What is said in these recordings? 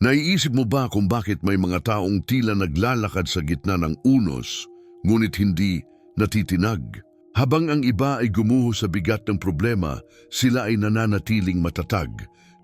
Naiisip mo ba kung bakit may mga taong tila naglalakad sa gitna ng unos, ngunit hindi natitinag? Habang ang iba ay gumuho sa bigat ng problema, sila ay nananatiling matatag.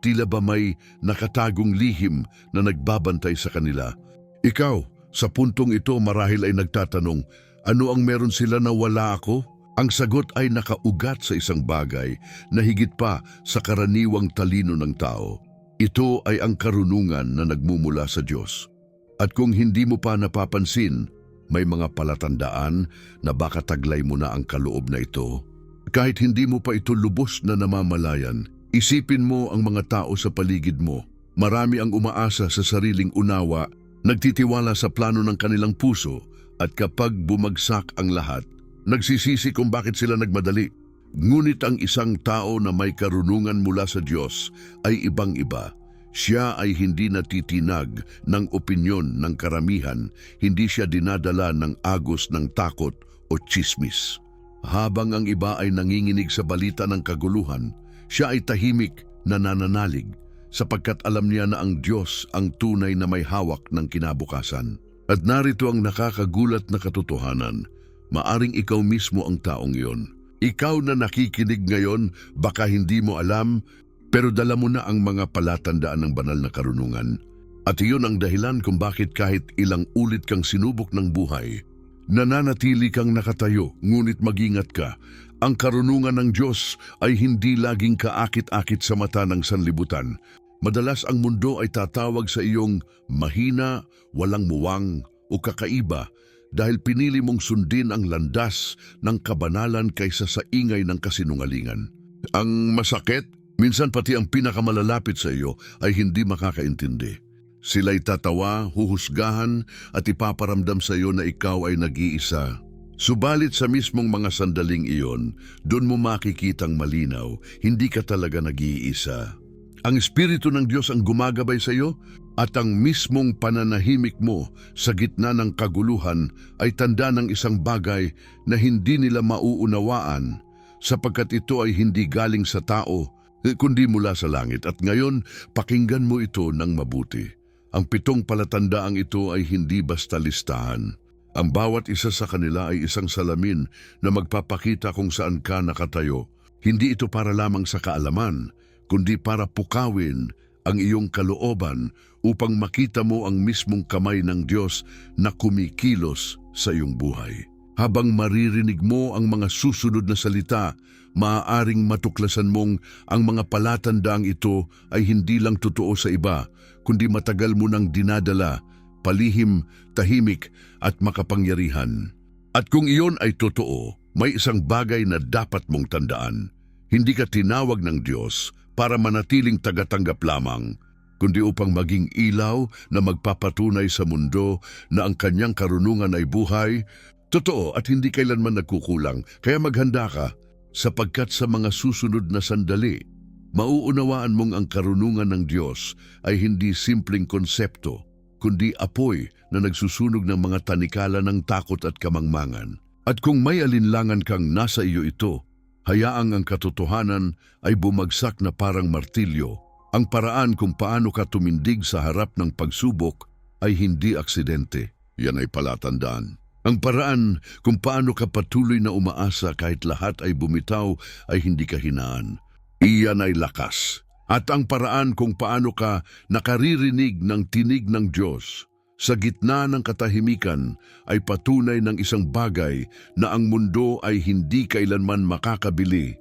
Tila ba may nakatagong lihim na nagbabantay sa kanila? Ikaw, sa puntong ito marahil ay nagtatanong, ano ang meron sila na wala ako? Ang sagot ay nakaugat sa isang bagay na higit pa sa karaniwang talino ng tao. Ito ay ang karunungan na nagmumula sa Diyos. At kung hindi mo pa napapansin, may mga palatandaan na baka taglay mo na ang kaloob na ito. Kahit hindi mo pa ito lubos na namamalayan, isipin mo ang mga tao sa paligid mo. Marami ang umaasa sa sariling unawa, nagtitiwala sa plano ng kanilang puso, at kapag bumagsak ang lahat, nagsisisi kung bakit sila nagmadali. Ngunit ang isang tao na may karunungan mula sa Diyos ay ibang-iba. Siya ay hindi natitinag ng opinyon ng karamihan, hindi siya dinadala ng agos ng takot o tsismis. Habang ang iba ay nanginginig sa balita ng kaguluhan, siya ay tahimik na nananalig sapagkat alam niya na ang Diyos ang tunay na may hawak ng kinabukasan. At narito ang nakakagulat na katotohanan, maaring ikaw mismo ang taong iyon. Ikaw na nakikinig ngayon, baka hindi mo alam, pero dala mo na ang mga palatandaan ng banal na karunungan. At iyon ang dahilan kung bakit kahit ilang ulit kang sinubok ng buhay, nananatili kang nakatayo, ngunit mag-ingat ka. Ang karunungan ng Diyos ay hindi laging kaakit-akit sa mata ng sanlibutan. Madalas ang mundo ay tatawag sa iyong mahina, walang muwang o kakaiba dahil pinili mong sundin ang landas ng kabanalan kaysa sa ingay ng kasinungalingan. Ang masakit, minsan pati ang pinakamalalapit sa iyo ay hindi makakaintindi. Sila'y tatawa, huhusgahan at ipaparamdam sa iyo na ikaw ay nag-iisa. Subalit sa mismong mga sandaling iyon, doon mo makikitang malinaw, hindi ka talaga nag-iisa. Ang Espiritu ng Diyos ang gumagabay sa iyo at ang mismong pananahimik mo sa gitna ng kaguluhan ay tanda ng isang bagay na hindi nila mauunawaan sapagkat ito ay hindi galing sa tao kundi mula sa langit. At ngayon, pakinggan mo ito ng mabuti. Ang 7 palatandaang ito ay hindi basta listahan. Ang bawat isa sa kanila ay isang salamin na magpapakita kung saan ka nakatayo. Hindi ito para lamang sa kaalaman, kundi para pukawin ang iyong kalooban upang makita mo ang mismong kamay ng Diyos na kumikilos sa iyong buhay. Habang maririnig mo ang mga susunod na salita, maaaring matuklasan mong ang mga palatandaang ito ay hindi lang totoo sa iba, kundi matagal mo nang dinadala, palihim, tahimik at makapangyarihan. At kung iyon ay totoo, may isang bagay na dapat mong tandaan. Hindi ka tinawag ng Diyos para manatiling tagatanggap lamang, kundi upang maging ilaw na magpapatunay sa mundo na ang kanyang karunungan ay buhay, totoo at hindi kailanman nagkukulang. Kaya maghanda ka, sapagkat sa mga susunod na sandali, mauunawaan mong ang karunungan ng Diyos ay hindi simpleng konsepto, kundi apoy na nagsusunog ng mga tanikala ng takot at kamangmangan. At kung may alinlangan kang nasa iyo ito, hayaang ang katotohanan ay bumagsak na parang martilyo. Ang paraan kung paano ka tumindig sa harap ng pagsubok ay hindi aksidente. Yan ay palatandaan. Ang paraan kung paano ka patuloy na umaasa kahit lahat ay bumitaw ay hindi kahinaan. Iyan ay lakas. At ang paraan kung paano ka nakaririnig ng tinig ng Diyos sa gitna ng katahimikan ay patunay ng isang bagay na ang mundo ay hindi kailanman makakabili,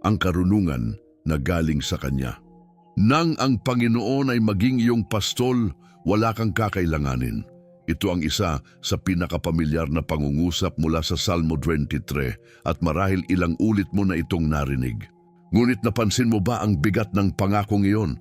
ang karunungan na galing sa Kanya. Nang ang Panginoon ay maging iyong pastol, wala kang kakailanganin. Ito ang isa sa pinakapamilyar na pangungusap mula sa Salmo 23 at marahil ilang ulit mo na itong narinig. Ngunit napansin mo ba ang bigat ng pangakong iyon?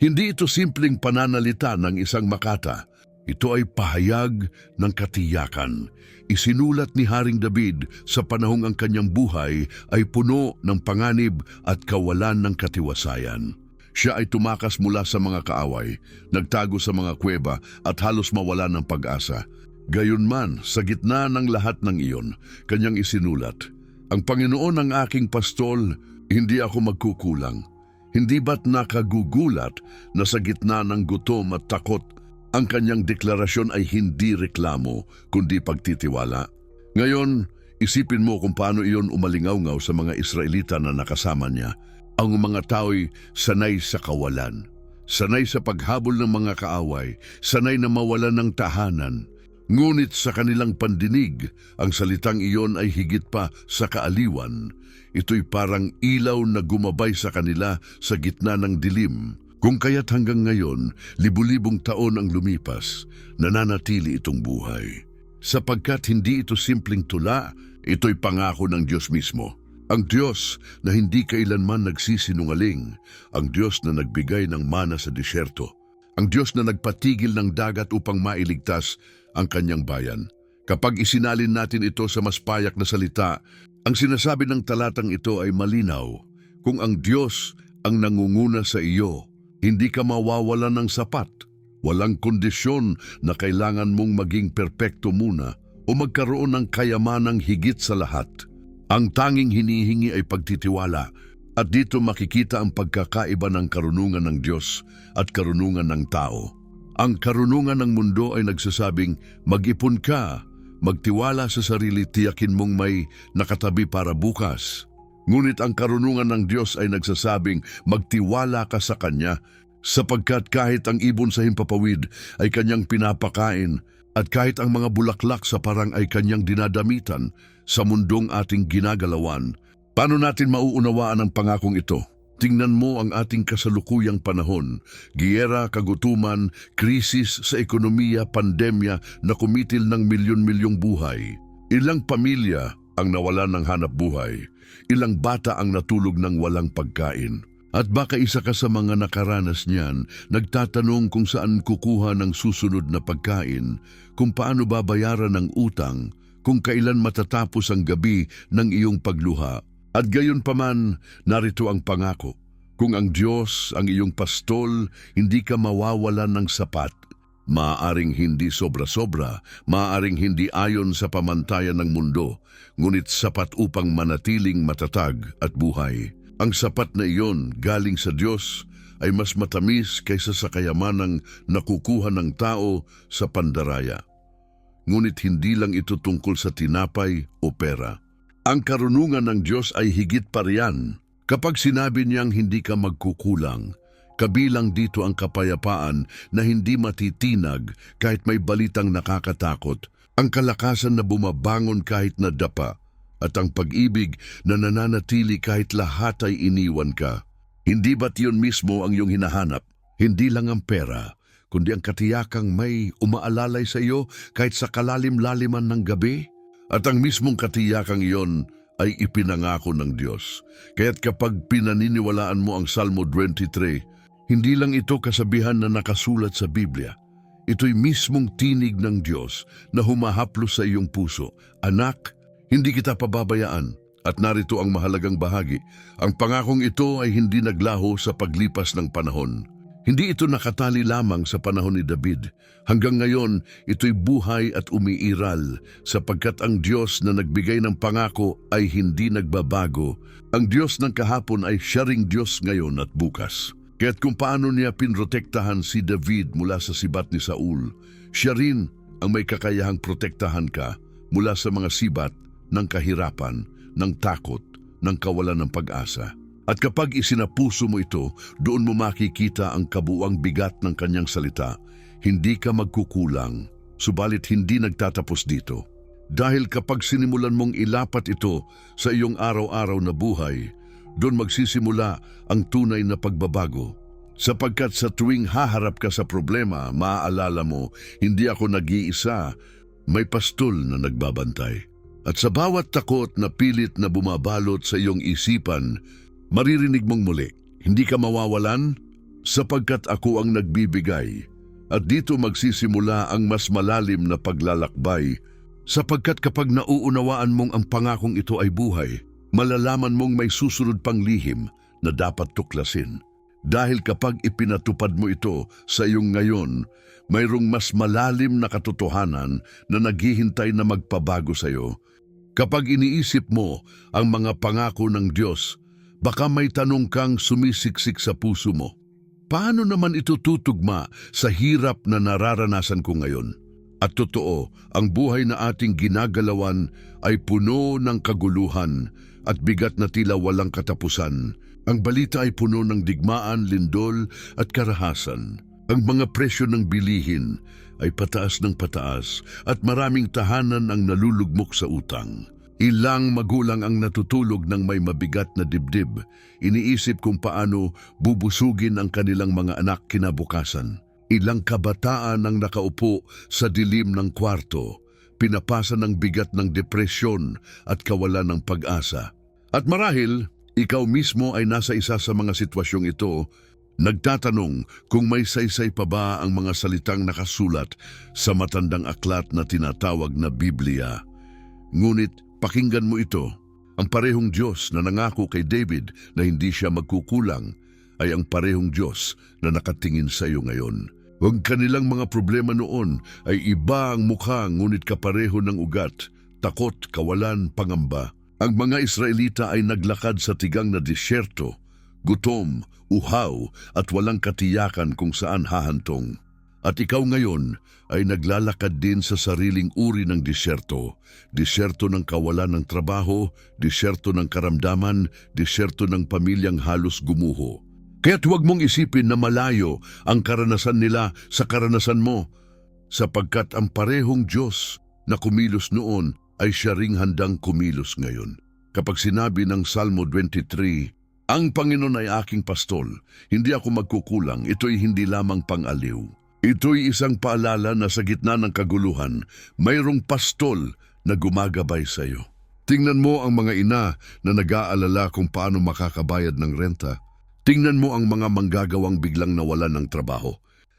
Hindi ito simpleng pananalita ng isang makata. Ito ay pahayag ng katiyakan. Isinulat ni Haring David sa panahong ang kanyang buhay ay puno ng panganib at kawalan ng katiwasayan. Siya ay tumakas mula sa mga kaaway, nagtago sa mga kuweba at halos mawala ng pag-asa. Gayunman, sa gitna ng lahat ng iyon, kanyang isinulat, "Ang Panginoon ang aking pastol, hindi ako magkukulang. Hindi ba't nakagugulat na sa gitna ng gutom at takot, ang kanyang deklarasyon ay hindi reklamo, kundi pagtitiwala? Ngayon, isipin mo kung paano iyon umalingaw-ngaw sa mga Israelita na nakasama niya. Ang mga tao'y sanay sa kawalan, sanay sa paghabol ng mga kaaway, sanay na mawalan ng tahanan. Ngunit sa kanilang pandinig, ang salitang iyon ay higit pa sa kaaliwan. Ito'y parang ilaw na gumabay sa kanila sa gitna ng dilim. Kung kaya't hanggang ngayon, libu-libong taon ang lumipas, nananatili itong buhay. Sapagkat hindi ito simpleng tula, ito'y pangako ng Diyos mismo. Ang Diyos na hindi kailanman nagsisinungaling, ang Diyos na nagbigay ng mana sa disyerto, ang Diyos na nagpatigil ng dagat upang mailigtas ang kanyang bayan. Kapag isinalin natin ito sa mas payak na salita, ang sinasabi ng talatang ito ay malinaw. Kung ang Diyos ang nangunguna sa iyo, hindi ka mawawalan ng sapat. Walang kondisyon na kailangan mong maging perpekto muna o magkaroon ng kayamanang higit sa lahat. Ang tanging hinihingi ay pagtitiwala, at dito makikita ang pagkakaiba ng karunungan ng Diyos at karunungan ng tao. Ang karunungan ng mundo ay nagsasabing, mag-ipon ka, magtiwala sa sarili, tiyakin mong may nakatabi para bukas. Ngunit ang karunungan ng Diyos ay nagsasabing, magtiwala ka sa Kanya, sapagkat kahit ang ibon sa himpapawid ay Kanyang pinapakain, at kahit ang mga bulaklak sa parang ay Kanyang dinadamitan sa mundong ating ginagalawan. Paano natin mauunawaan ang pangakong ito? Tingnan mo ang ating kasalukuyang panahon, giyera, kagutuman, krisis sa ekonomiya, pandemya na kumitil ng milyon-milyong buhay. Ilang pamilya ang nawalan ng hanap buhay, ilang bata ang natulog ng walang pagkain. At baka isa ka sa mga nakaranas niyan, nagtatanong kung saan kukuha ng susunod na pagkain, kung paano babayaran ng utang, kung kailan matatapos ang gabi ng iyong pagluha. At gayon paman, narito ang pangako. Kung ang Diyos ang iyong pastol, hindi ka mawawalan ng sapat. Maaaring hindi sobra-sobra, maaaring hindi ayon sa pamantayan ng mundo, ngunit sapat upang manatiling matatag at buhay. Ang sapat na iyon galing sa Diyos ay mas matamis kaysa sa kayamanang nakukuha ng tao sa pandaraya. Ngunit hindi lang ito tungkol sa tinapay o pera. Ang karunungan ng Diyos ay higit pa riyan. Kapag sinabi niyang hindi ka magkukulang, kabilang dito ang kapayapaan na hindi matitinag kahit may balitang nakakatakot, ang kalakasan na bumabangon kahit nadapa, at ang pag-ibig na nananatili kahit lahat ay iniwan ka. Hindi ba't yun mismo ang iyong hinahanap? Hindi lang ang pera, kundi ang katiyakang may umaalalay sa iyo kahit sa kalalim-laliman ng gabi? At ang mismong katiyakang iyon ay ipinangako ng Diyos. Kaya't kapag pinaniniwalaan mo ang Salmo 23, hindi lang ito kasabihan na nakasulat sa Biblia. Ito'y mismong tinig ng Diyos na humahaplos sa iyong puso. Anak, hindi kita pababayaan. At narito ang mahalagang bahagi. Ang pangakong ito ay hindi naglaho sa paglipas ng panahon. Hindi ito nakatali lamang sa panahon ni David. Hanggang ngayon, ito'y buhay at umiiral sapagkat ang Diyos na nagbigay ng pangako ay hindi nagbabago. Ang Diyos ng kahapon ay siya ring Diyos ngayon at bukas. Kaya't kung paano niya pinrotektahan si David mula sa sibat ni Saul, siya rin ang may kakayahang protektahan ka mula sa mga sibat ng kahirapan, ng takot, ng kawalan ng pag-asa. At kapag isinapuso mo ito, doon mo makikita ang kabuuang bigat ng kanyang salita. Hindi ka magkukulang, subalit hindi nagtatapos dito. Dahil kapag sinimulan mong ilapat ito sa iyong araw-araw na buhay, doon magsisimula ang tunay na pagbabago. Sapagkat sa tuwing haharap ka sa problema, maaalala mo, hindi ako nag-iisa, may pastol na nagbabantay. At sa bawat takot na pilit na bumabalot sa iyong isipan, maririnig mong muli, hindi ka mawawalan sapagkat ako ang nagbibigay. At dito magsisimula ang mas malalim na paglalakbay sapagkat kapag nauunawaan mong ang pangakong ito ay buhay, malalaman mong may susunod pang lihim na dapat tuklasin. Dahil kapag ipinatupad mo ito sa iyong ngayon, mayroong mas malalim na katotohanan na naghihintay na magpabago sa iyo. Kapag iniisip mo ang mga pangako ng Diyos, baka may tanong kang sumisiksik sa puso mo. Paano naman ito tutugma sa hirap na nararanasan ko ngayon? At totoo, ang buhay na ating ginagalawan ay puno ng kaguluhan at bigat na tila walang katapusan. Ang balita ay puno ng digmaan, lindol at karahasan. Ang mga presyo ng bilihin ay pataas ng pataas at maraming tahanan ang nalulugmok sa utang. Ilang magulang ang natutulog ng may mabigat na dibdib. Iniisip kung paano bubusugin ang kanilang mga anak kinabukasan. Ilang kabataan ang nakaupo sa dilim ng kwarto, pinapasa ng bigat ng depresyon at kawalan ng pag-asa. At marahil, ikaw mismo ay nasa isa sa mga sitwasyong ito, nagtatanong kung may saysay pa ba ang mga salitang nakasulat sa matandang aklat na tinatawag na Biblia. Ngunit pakinggan mo ito, ang parehong Diyos na nangako kay David na hindi siya magkukulang ay ang parehong Diyos na nakatingin sa iyo ngayon. Huwag kanilang mga problema noon ay iba ang mukha ngunit kapareho ng ugat, takot, kawalan, pangamba. Ang mga Israelita ay naglakad sa tigang na disyerto, gutom, uhaw at walang katiyakan kung saan hahantong. At ikaw ngayon ay naglalakad din sa sariling uri ng disyerto, disyerto ng kawalan ng trabaho, disyerto ng karamdaman, disyerto ng pamilyang halos gumuho. Kaya't huwag mong isipin na malayo ang karanasan nila sa karanasan mo, sapagkat ang parehong Diyos na kumilos noon ay siya ring handang kumilos ngayon. Kapag sinabi ng Salmo 23, "Ang Panginoon ay aking pastol, hindi ako magkukulang," ito'y hindi lamang pang-aliw. Ito'y isang paalala na sa gitna ng kaguluhan, mayroong pastol na gumagabay sa iyo. Tingnan mo ang mga ina na nag-aalala kung paano makakabayad ng renta. Tingnan mo ang mga manggagawang biglang nawalan ng trabaho.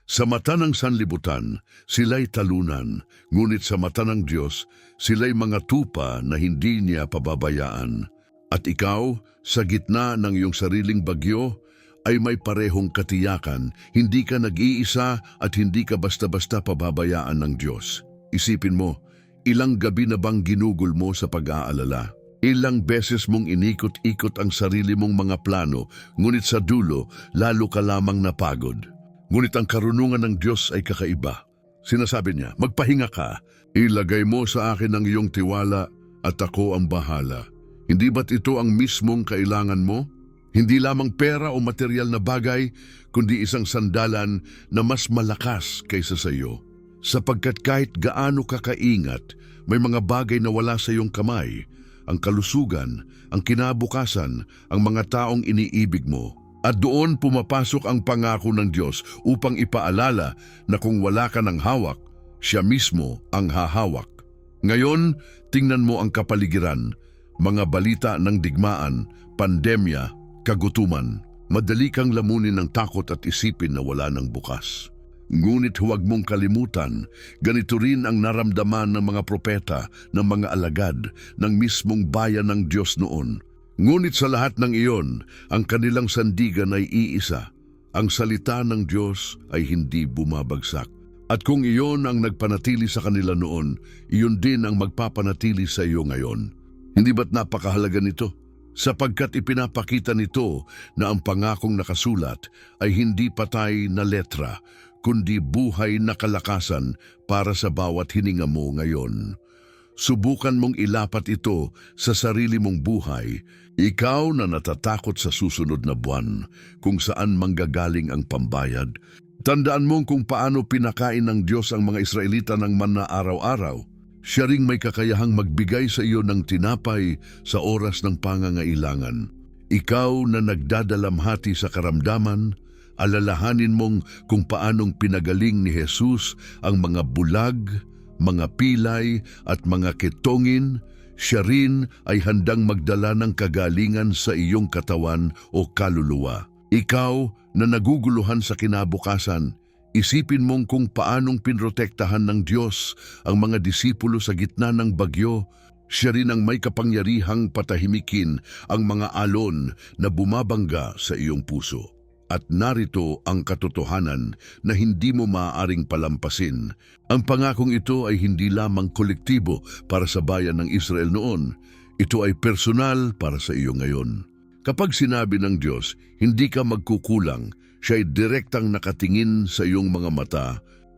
Sa mata ng sanlibutan, sila'y talunan, ngunit sa mata ng Diyos, sila'y mga tupa na hindi niya pababayaan. At ikaw, sa gitna ng iyong sariling bagyo, ay may parehong katiyakan, hindi ka nag-iisa at hindi ka basta-basta pababayaan ng Diyos. Isipin mo, ilang gabi na bang ginugol mo sa pag-aalala? Ilang beses mong inikot-ikot ang sarili mong mga plano, ngunit sa dulo, lalo ka lamang napagod. Ngunit ang karunungan ng Diyos ay kakaiba. Sinasabi niya, magpahinga ka, ilagay mo sa akin ang iyong tiwala at ako ang bahala. Hindi ba't ito ang mismong kailangan mo? Hindi lamang pera o material na bagay, kundi isang sandalan na mas malakas kaysa sa iyo. Sapagkat kahit gaano ka kaingat, may mga bagay na wala sa iyong kamay, ang kalusugan, ang kinabukasan, ang mga taong iniibig mo. At doon pumapasok ang pangako ng Diyos upang ipaalala na kung wala ka ng hawak, siya mismo ang hahawak. Ngayon, tingnan mo ang kapaligiran, mga balita ng digmaan, pandemya, kagutuman. Madali kang lamunin ng takot at isipin na wala ng bukas. Ngunit huwag mong kalimutan, ganito rin ang naramdaman ng mga propeta, ng mga alagad, ng mismong bayan ng Diyos noon. Ngunit sa lahat ng iyon, ang kanilang sandigan ay iisa. Ang salita ng Diyos ay hindi bumabagsak. At kung iyon ang nagpanatili sa kanila noon, iyon din ang magpapanatili sa iyo ngayon. Hindi ba't napakahalaga nito? Sapagkat ipinapakita nito na ang pangakong nakasulat ay hindi patay na letra, kundi buhay na kalakasan para sa bawat hininga mo ngayon. Subukan mong ilapat ito sa sarili mong buhay, ikaw na natatakot sa susunod na buwan, kung saan manggagaling ang pambayad. Tandaan mong kung paano pinakain ng Diyos ang mga Israelita ng manna araw-araw. Siya ring may kakayahang magbigay sa iyo ng tinapay sa oras ng pangangailangan. Ikaw na nagdadalamhati sa karamdaman, alalahanin mong kung paanong pinagaling ni Jesus ang mga bulag, mga pilay at mga ketongin. Siya rin ay handang magdala ng kagalingan sa iyong katawan o kaluluwa. Ikaw na naguguluhan sa kinabukasan, isipin mong kung paanong pinrotektahan ng Diyos ang mga disipulo sa gitna ng bagyo. Siya rin ang may kapangyarihang patahimikin ang mga alon na bumabangga sa iyong puso. At narito ang katotohanan na hindi mo maaaring palampasin. Ang pangakong ito ay hindi lamang kolektibo para sa bayan ng Israel noon. Ito ay personal para sa iyo ngayon. Kapag sinabi ng Diyos, hindi ka magkukulang, siya ay direktang nakatingin sa iyong mga mata,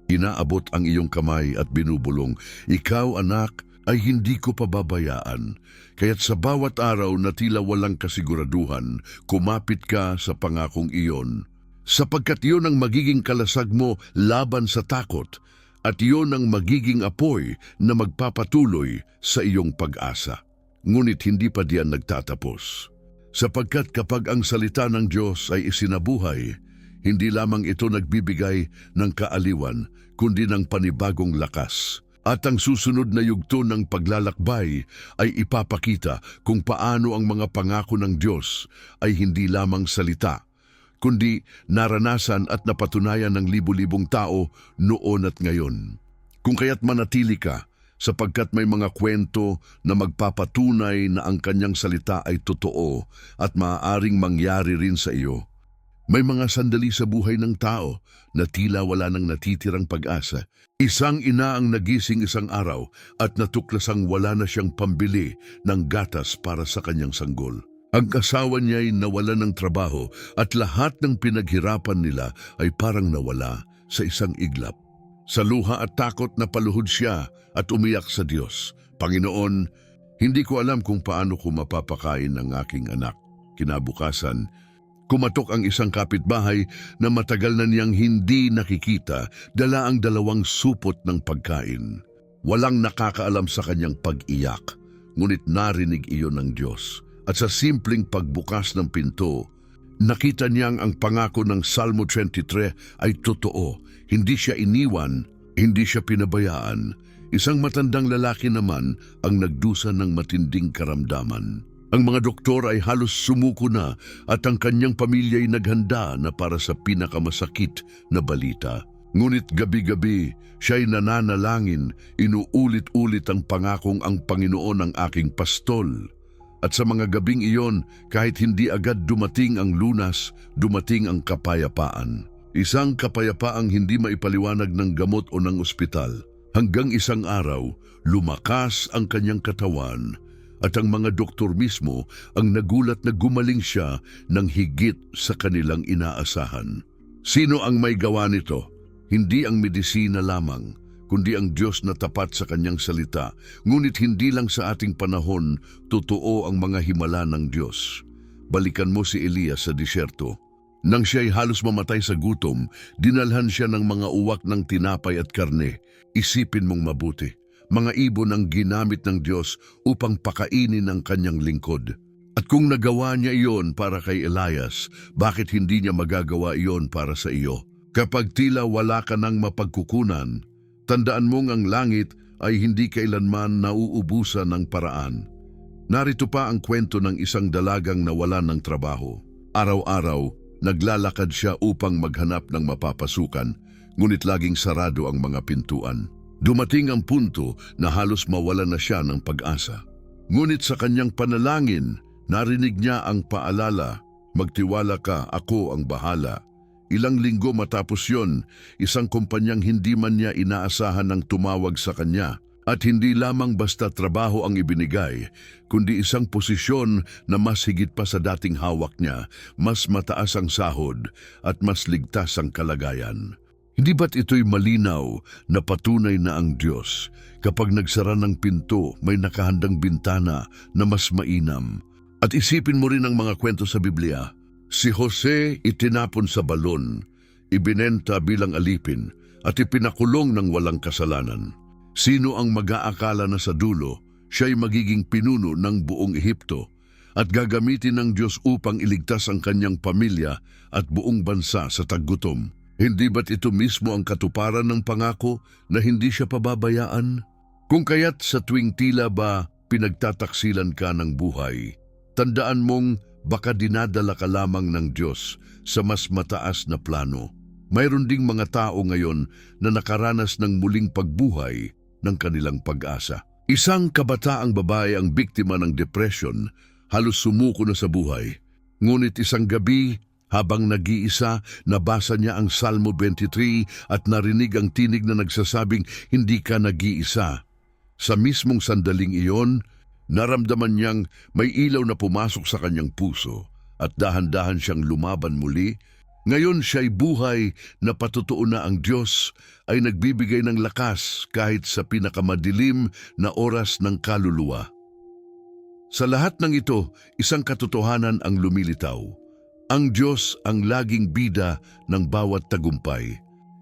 inaabot ang iyong kamay at binubulong, ikaw anak ay hindi ko pababayaan. Kaya't sa bawat araw na tila walang kasiguraduhan, kumapit ka sa pangakong iyon. Sapagkat iyon ang magiging kalasag mo laban sa takot, at iyon ang magiging apoy na magpapatuloy sa iyong pag-asa. Ngunit hindi pa diyan nagtatapos. Sapagkat kapag ang salita ng Diyos ay isinabuhay, hindi lamang ito nagbibigay ng kaaliwan, kundi ng panibagong lakas. At ang susunod na yugto ng paglalakbay ay ipapakita kung paano ang mga pangako ng Diyos ay hindi lamang salita, kundi naranasan at napatunayan ng libu-libong tao noon at ngayon. Kung kaya't manatili ka, sapagkat may mga kwento na magpapatunay na ang kanyang salita ay totoo at maaaring mangyari rin sa iyo. May mga sandali sa buhay ng tao na tila wala nang natitirang pag-asa. Isang ina ang nagising isang araw at natuklasang wala na siyang pambili ng gatas para sa kanyang sanggol. Ang asawa niya ay nawalan ng trabaho at lahat ng pinaghirapan nila ay parang nawala sa isang iglap. Sa luha at takot napaluhod siya at umiyak sa Diyos. Panginoon, hindi ko alam kung paano ko mapapakain ang aking anak. Kinabukasan, kumatok ang isang kapitbahay na matagal na niyang hindi nakikita, dala ang 2 supot ng pagkain. Walang nakakaalam sa kanyang pag-iyak, ngunit narinig iyon ng Diyos. At sa simpleng pagbukas ng pinto, nakita niyang ang pangako ng Salmo 23 ay totoo. Hindi siya iniwan, hindi siya pinabayaan. Isang matandang lalaki naman ang nagdusa ng matinding karamdaman. Ang mga doktor ay halos sumuko na at ang kanyang pamilya ay naghanda na para sa pinakamasakit na balita. Ngunit gabi-gabi, siya'y nananalangin, inuulit-ulit ang pangakong ang Panginoon ang aking pastol. At sa mga gabing iyon, kahit hindi agad dumating ang lunas, dumating ang kapayapaan. Isang kapayapaang hindi maipaliwanag ng gamot o ng ospital. Hanggang isang araw, lumakas ang kanyang katawan at ang mga doktor mismo ang nagulat na gumaling siya ng higit sa kanilang inaasahan. Sino ang may gawa nito? Hindi ang medisina lamang, kundi ang Diyos na tapat sa kanyang salita. Ngunit hindi lang sa ating panahon, totoo ang mga himala ng Diyos. Balikan mo si Elias sa disyerto. Nang siya'y halos mamatay sa gutom, dinalhan siya ng mga uwak ng tinapay at karne. Isipin mong mabuti. Mga ibon ang ginamit ng Diyos upang pakainin ang kanyang lingkod. At kung nagawa niya iyon para kay Elias, bakit hindi niya magagawa iyon para sa iyo? Kapag tila wala ka ng mapagkukunan, tandaan mong ang langit ay hindi kailanman nauubusan ng paraan. Narito pa ang kwento ng isang dalagang nawalan ng trabaho. Araw-araw, naglalakad siya upang maghanap ng mapapasukan, ngunit laging sarado ang mga pintuan. Dumating ang punto na halos mawalan na siya ng pag-asa. Ngunit sa kanyang panalangin, narinig niya ang paalala, magtiwala ka, ako ang bahala. Ilang linggo matapos yon, isang kumpanyang hindi man niya inaasahan ang tumawag sa kanya. At hindi lamang basta trabaho ang ibinigay, kundi isang posisyon na mas higit pa sa dating hawak niya, mas mataas ang sahod at mas ligtas ang kalagayan. Hindi ba't ito'y malinaw na patunay na ang Diyos, kapag nagsara ng pinto, may nakahandang bintana na mas mainam? At isipin mo rin ang mga kwento sa Biblia. Si Jose itinapon sa balon, ibinenta bilang alipin, at ipinakulong ng walang kasalanan. Sino ang mag-aakala na sa dulo, siya'y magiging pinuno ng buong Ehipto at gagamitin ng Diyos upang iligtas ang kanyang pamilya at buong bansa sa taggutom? Hindi ba't ito mismo ang katuparan ng pangako na hindi siya pababayaan? Kung kaya't sa tuwing tila ba pinagtataksilan ka ng buhay, tandaan mong baka dinadala ka lamang ng Diyos sa mas mataas na plano. Mayroon ding mga tao ngayon na nakaranas ng muling pagbuhay ng kanilang pag-asa. Isang kabataang babae ang biktima ng depression, halos sumuko na sa buhay. Ngunit isang gabi, habang nag-iisa, nabasa niya ang Salmo 23 at narinig ang tinig na nagsasabing, hindi ka nag-iisa. Sa mismong sandaling iyon, naramdaman niyang may ilaw na pumasok sa kanyang puso at dahan-dahan siyang lumaban muli. Ngayon siya'y buhay na patutuo na ang Diyos ay nagbibigay ng lakas kahit sa pinakamadilim na oras ng kaluluwa. Sa lahat ng ito, isang katotohanan ang lumilitaw. Ang Diyos ang laging bida ng bawat tagumpay.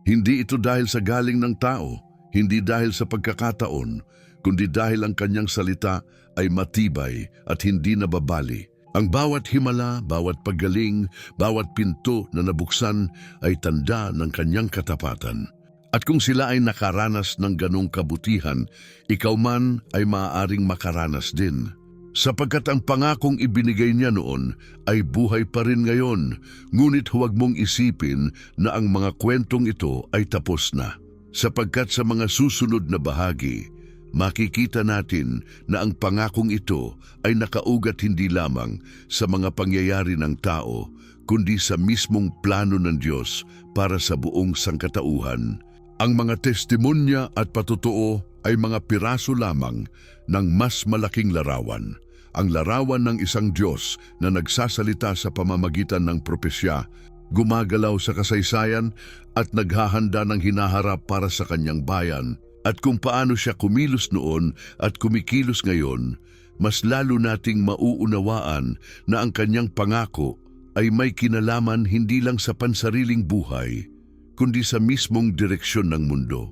Hindi ito dahil sa galing ng tao, hindi dahil sa pagkakataon, kundi dahil ang kanyang salita ay matibay at hindi nababali. Ang bawat himala, bawat paggaling, bawat pinto na nabuksan ay tanda ng kanyang katapatan. At kung sila ay nakaranas ng ganong kabutihan, ikaw man ay maaaring makaranas din. Sapagkat ang pangakong ibinigay niya noon ay buhay pa rin ngayon, ngunit huwag mong isipin na ang mga kwentong ito ay tapos na. Sapagkat sa mga susunod na bahagi, makikita natin na ang pangakong ito ay nakaugat hindi lamang sa mga pangyayari ng tao, kundi sa mismong plano ng Diyos para sa buong sangkatauhan. Ang mga testimonya at patutuo ay mga piraso lamang ng mas malaking larawan. Ang larawan ng isang Diyos na nagsasalita sa pamamagitan ng propesya, gumagalaw sa kasaysayan at naghahanda ng hinaharap para sa kanyang bayan. At kung paano siya kumilos noon at kumikilos ngayon, mas lalo nating mauunawaan na ang kanyang pangako ay may kinalaman hindi lang sa pansariling buhay, kundi sa mismong direksyon ng mundo.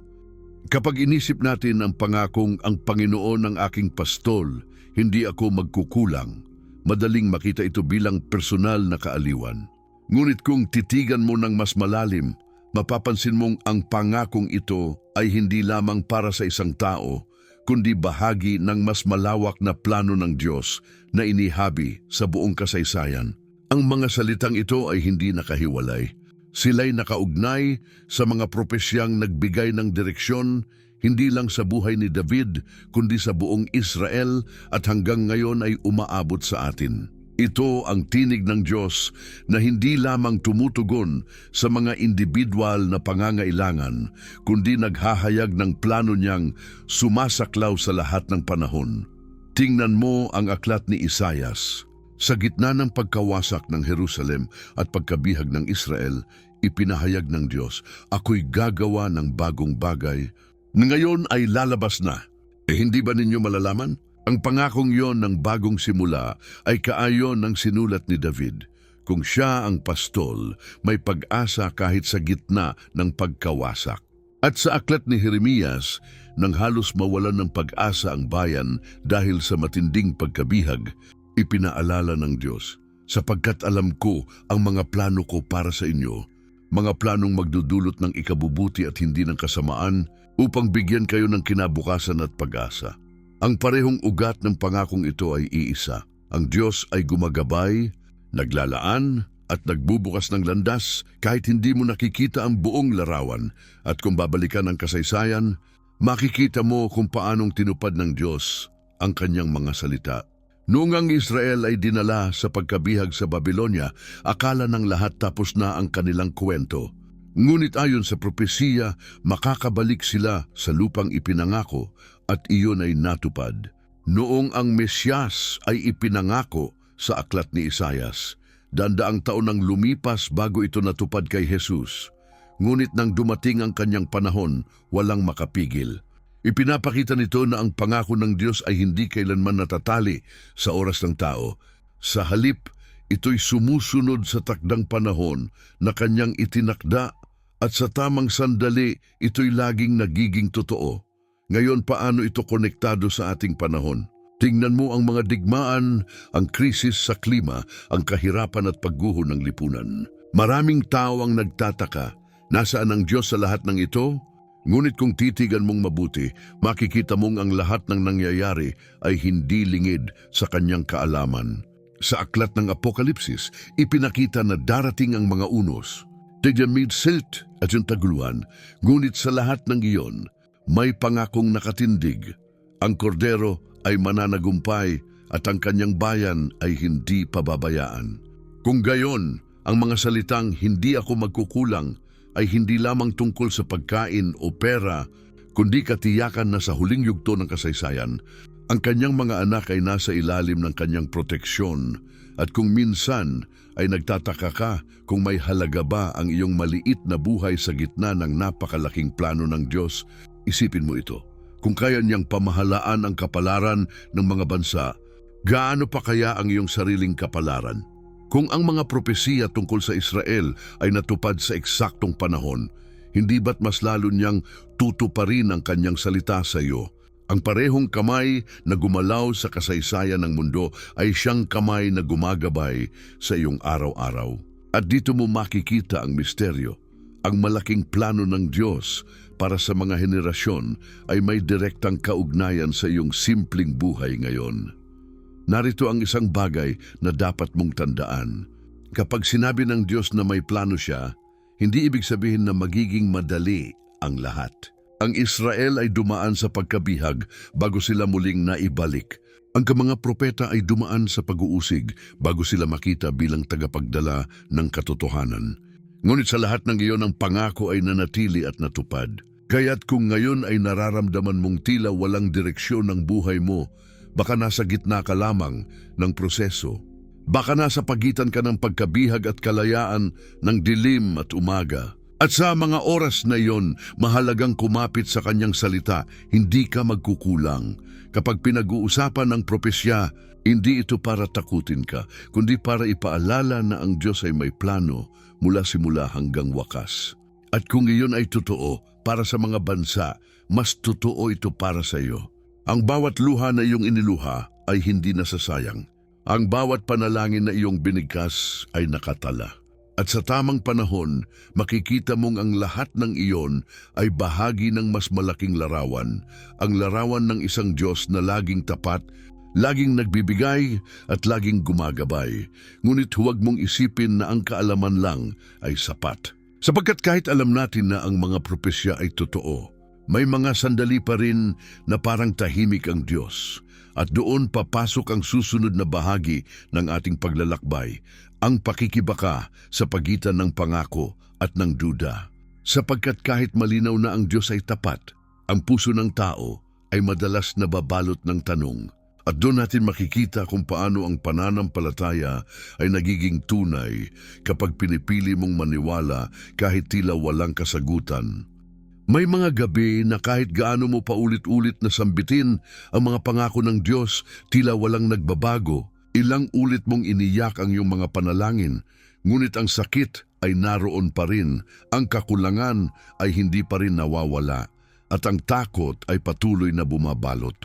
Kapag inisip natin ang pangakong ang Panginoon ang aking pastol, hindi ako magkukulang, madaling makita ito bilang personal na kaaliwan. Ngunit kung titigan mo ng mas malalim, mapapansin mong ang pangakong ito ay hindi lamang para sa isang tao, kundi bahagi ng mas malawak na plano ng Diyos na inihabi sa buong kasaysayan. Ang mga salitang ito ay hindi nakahiwalay. Sila'y nakaugnay sa mga propesyang nagbigay ng direksyon, hindi lang sa buhay ni David, kundi sa buong Israel at hanggang ngayon ay umaabot sa atin. Ito ang tinig ng Diyos na hindi lamang tumutugon sa mga individual na pangangailangan, kundi naghahayag ng plano niyang sumasaklaw sa lahat ng panahon. Tingnan mo ang aklat ni Isaias. Sa gitna ng pagkawasak ng Jerusalem at pagkabihag ng Israel, ipinahayag ng Diyos, ako'y gagawa ng bagong bagay. Ngayon ay lalabas na. Hindi ba ninyo malalaman? Ang pangakong yon ng bagong simula ay kaayon ng sinulat ni David. Kung siya ang pastol, may pag-asa kahit sa gitna ng pagkawasak. At sa aklat ni Jeremias, nang halos mawalan ng pag-asa ang bayan dahil sa matinding pagkabihag, ipinaalala ng Diyos, sapagkat alam ko ang mga plano ko para sa inyo, mga planong magdudulot ng ikabubuti at hindi ng kasamaan, upang bigyan kayo ng kinabukasan at pag-asa. Ang parehong ugat ng pangakong ito ay iisa. Ang Diyos ay gumagabay, naglalaan, at nagbubukas ng landas kahit hindi mo nakikita ang buong larawan. At kung babalikan ang kasaysayan, makikita mo kung paanong tinupad ng Diyos ang kanyang mga salita. Noong ang Israel ay dinala sa pagkabihag sa Babylonia, akala ng lahat tapos na ang kanilang kwento. Ngunit ayon sa propesiya, makakabalik sila sa lupang ipinangako at iyon ay natupad. Noong ang Mesyas ay ipinangako sa aklat ni Isaias, dandaang taon ang lumipas bago ito natupad kay Jesus. Ngunit nang dumating ang kanyang panahon, walang makapigil. Ipinapakita nito na ang pangako ng Diyos ay hindi kailanman natatali sa oras ng tao. Sa halip, ito'y sumusunod sa takdang panahon na kanyang itinakda at sa tamang sandali, ito'y laging nagiging totoo. Ngayon, paano ito konektado sa ating panahon? Tingnan mo ang mga digmaan, ang krisis sa klima, ang kahirapan at pagguho ng lipunan. Maraming tao ang nagtataka, nasaan ang Diyos sa lahat ng ito? Ngunit kung titigan mong mabuti, makikita mong ang lahat ng nangyayari ay hindi lingid sa kanyang kaalaman. Sa aklat ng Apokalipsis, ipinakita na darating ang mga unos. Tigamid silt at yung taguluhan, ngunit sa lahat ng iyon, may pangakong nakatindig. Ang kordero ay mananagumpay at ang kanyang bayan ay hindi pababayaan. Kung gayon, ang mga salitang hindi ako magkukulang ay hindi lamang tungkol sa pagkain o pera, kundi katiyakan na sa huling yugto ng kasaysayan, Ang kanyang mga anak ay nasa ilalim ng kanyang proteksyon at kung minsan ay nagtataka ka kung may halaga ba ang iyong maliit na buhay sa gitna ng napakalaking plano ng Diyos, isipin mo ito. Kung kaya niyang pamahalaan ang kapalaran ng mga bansa, gaano pa kaya ang iyong sariling kapalaran? Kung ang mga propesiya tungkol sa Israel ay natupad sa eksaktong panahon, hindi ba't mas lalo niyang tutuparin ang kanyang salita sa iyo? Ang parehong kamay na gumalaw sa kasaysayan ng mundo ay siyang kamay na gumagabay sa iyong araw-araw. At dito mo makikita ang misteryo. Ang malaking plano ng Diyos para sa mga henerasyon ay may direktang kaugnayan sa iyong simpleng buhay ngayon. Narito ang isang bagay na dapat mong tandaan. Kapag sinabi ng Diyos na may plano siya, hindi ibig sabihin na magiging madali ang lahat. Ang Israel ay dumaan sa pagkabihag bago sila muling naibalik. Ang mga propeta ay dumaan sa pag-uusig bago sila makita bilang tagapagdala ng katotohanan. Ngunit sa lahat ng iyon ang pangako ay nanatili at natupad. Kaya't kung ngayon ay nararamdaman mong tila walang direksyon ng buhay mo, baka nasa gitna ka lamang ng proseso. Baka nasa pagitan ka ng pagkabihag at kalayaan ng dilim at umaga. At sa mga oras na iyon, mahalagang kumapit sa kanyang salita, hindi ka magkukulang. Kapag pinag-uusapan ng propesya, hindi ito para takutin ka, kundi para ipaalala na ang Diyos ay may plano mula simula hanggang wakas. At kung iyon ay totoo para sa mga bansa, mas totoo ito para sa iyo. Ang bawat luha na iyong iniluha ay hindi nasasayang. Ang bawat panalangin na iyong binigkas ay nakatala. At sa tamang panahon, makikita mong ang lahat ng iyon ay bahagi ng mas malaking larawan, ang larawan ng isang Diyos na laging tapat, laging nagbibigay at laging gumagabay. Ngunit huwag mong isipin na ang kaalaman lang ay sapat. Sapagkat kahit alam natin na ang mga propesya ay totoo, may mga sandali pa rin na parang tahimik ang Diyos. At doon papasok ang susunod na bahagi ng ating paglalakbay, ang pakikibaka sa pagitan ng pangako at ng duda. Sapagkat kahit malinaw na ang Diyos ay tapat, ang puso ng tao ay madalas nababalot ng tanong. At doon natin makikita kung paano ang pananampalataya ay nagiging tunay kapag pinipili mong maniwala kahit tila walang kasagutan. May mga gabi na kahit gaano mo paulit-ulit na sambitin ang mga pangako ng Diyos, tila walang nagbabago. Ilang ulit mong iniyak ang iyong mga panalangin, ngunit ang sakit ay naroon pa rin, ang kakulangan ay hindi pa rin nawawala, at ang takot ay patuloy na bumabalot.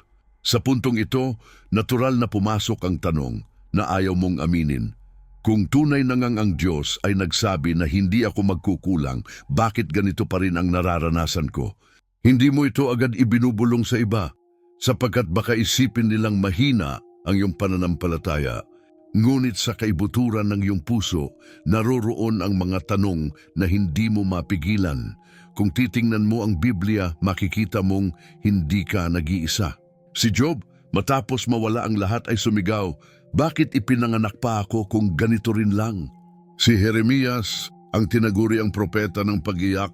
Sa puntong ito, natural na pumasok ang tanong na ayaw mong aminin. Kung tunay na ngang ang Diyos ay nagsabi na hindi ako magkukulang, bakit ganito pa rin ang nararanasan ko? Hindi mo ito agad ibinubulong sa iba, sapagkat baka isipin nilang mahina ang iyong pananampalataya. Ngunit sa kaibuturan ng iyong puso, naroroon ang mga tanong na hindi mo mapigilan. Kung titingnan mo ang Biblia, makikita mong hindi ka nag-iisa. Si Job, matapos mawala ang lahat ay sumigaw, bakit ipinanganak pa ako kung ganito rin lang? Si Jeremias, ang tinaguri ang propeta ng pag-iyak,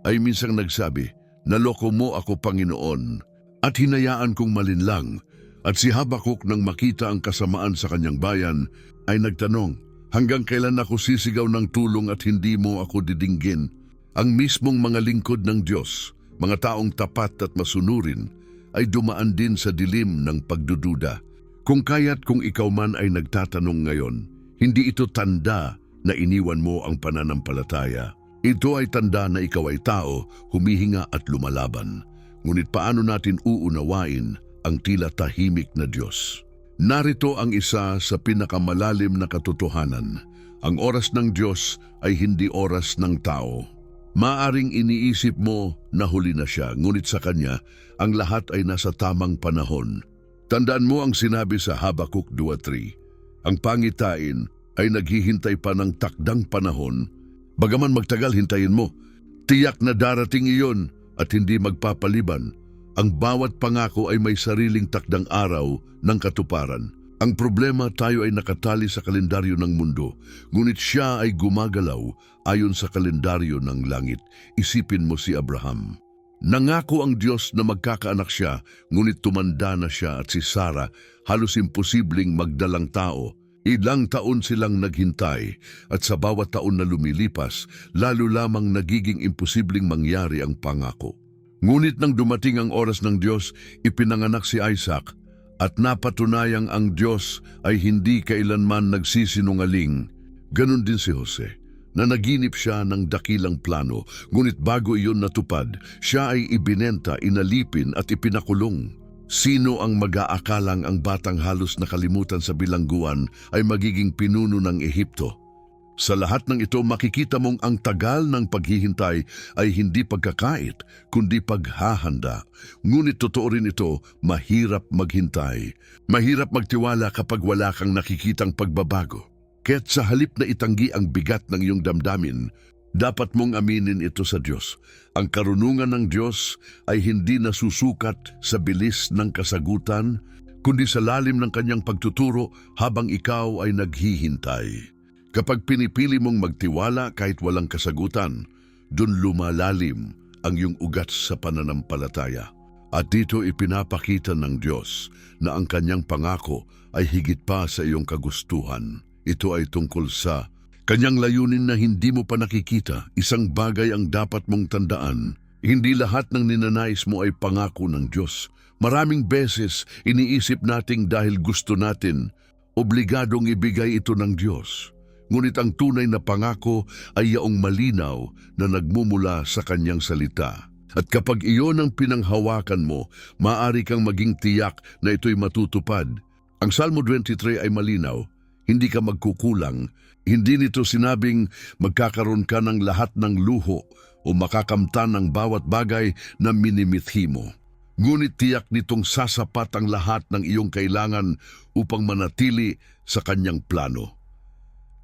ay minsang nagsabi, naloko mo ako Panginoon, at hinayaan kong malinlang. At si Habakuk nang makita ang kasamaan sa kanyang bayan, ay nagtanong, hanggang kailan ako sisigaw ng tulong at hindi mo ako didinggin? Ang mismong mga lingkod ng Diyos, mga taong tapat at masunurin, ay dumaan din sa dilim ng pagdududa. Kung kaya't kung ikaw man ay nagtatanong ngayon, hindi ito tanda na iniwan mo ang pananampalataya. Ito ay tanda na ikaw ay tao, humihinga at lumalaban. Ngunit paano natin uunawain ang tila tahimik na Diyos? Narito ang isa sa pinakamalalim na katotohanan. Ang oras ng Diyos ay hindi oras ng tao. Maaring iniisip mo na huli na siya, ngunit sa Kanya, ang lahat ay nasa tamang panahon. Tandaan mo ang sinabi sa Habakuk 2:3. Ang pangitain ay naghihintay pa ng takdang panahon. Bagaman magtagal, hintayin mo. Tiyak na darating iyon at hindi magpapaliban. Ang bawat pangako ay may sariling takdang araw ng katuparan. Ang problema, tayo ay nakatali sa kalendaryo ng mundo, ngunit siya ay gumagalaw ayon sa kalendaryo ng langit. Isipin mo si Abraham. Nangako ang Diyos na magkakaanak siya, ngunit tumanda na siya at si Sarah halos imposibleng magdalang tao. Ilang taon silang naghintay at sa bawat taon na lumilipas, lalo lamang nagiging imposibleng mangyari ang pangako. Ngunit nang dumating ang oras ng Diyos, ipinanganak si Isaac at napatunayang ang Diyos ay hindi kailanman nagsisinungaling. Ganon din si Jose, na naginip siya ng dakilang plano, ngunit bago iyon natupad, siya ay ibinenta, inalipin at ipinakulong. Sino ang mag-aakalang ang batang halos nakalimutan sa bilangguan ay magiging pinuno ng Ehipto? Sa lahat ng ito, makikita mong ang tagal ng paghihintay ay hindi pagkakait, kundi paghahanda. Ngunit totoo rin ito, mahirap maghintay. Mahirap magtiwala kapag wala kang nakikitang pagbabago. Kaya't sa halip na itanggi ang bigat ng iyong damdamin, dapat mong aminin ito sa Diyos. Ang karunungan ng Diyos ay hindi nasusukat sa bilis ng kasagutan, kundi sa lalim ng kanyang pagtuturo habang ikaw ay naghihintay. Kapag pinipili mong magtiwala kahit walang kasagutan, dun lumalalim ang iyong ugat sa pananampalataya. At dito ipinapakita ng Diyos na ang kanyang pangako ay higit pa sa iyong kagustuhan. Ito ay tungkol sa kanyang layunin na hindi mo pa nakikita. Isang bagay ang dapat mong tandaan. Hindi lahat ng ninanais mo ay pangako ng Diyos. Maraming beses iniisip nating dahil gusto natin, obligadong ibigay ito ng Diyos. Ngunit ang tunay na pangako ay yaong malinaw na nagmumula sa kanyang salita. At kapag iyon ang pinanghawakan mo, maaari kang maging tiyak na ito'y matutupad. Ang Salmo 23 ay malinaw, hindi ka magkukulang. Hindi nito sinabing magkakaroon ka ng lahat ng luho o makakamtan ng bawat bagay na minimithi mo. Ngunit tiyak nitong sasapat ang lahat ng iyong kailangan upang manatili sa kanyang plano.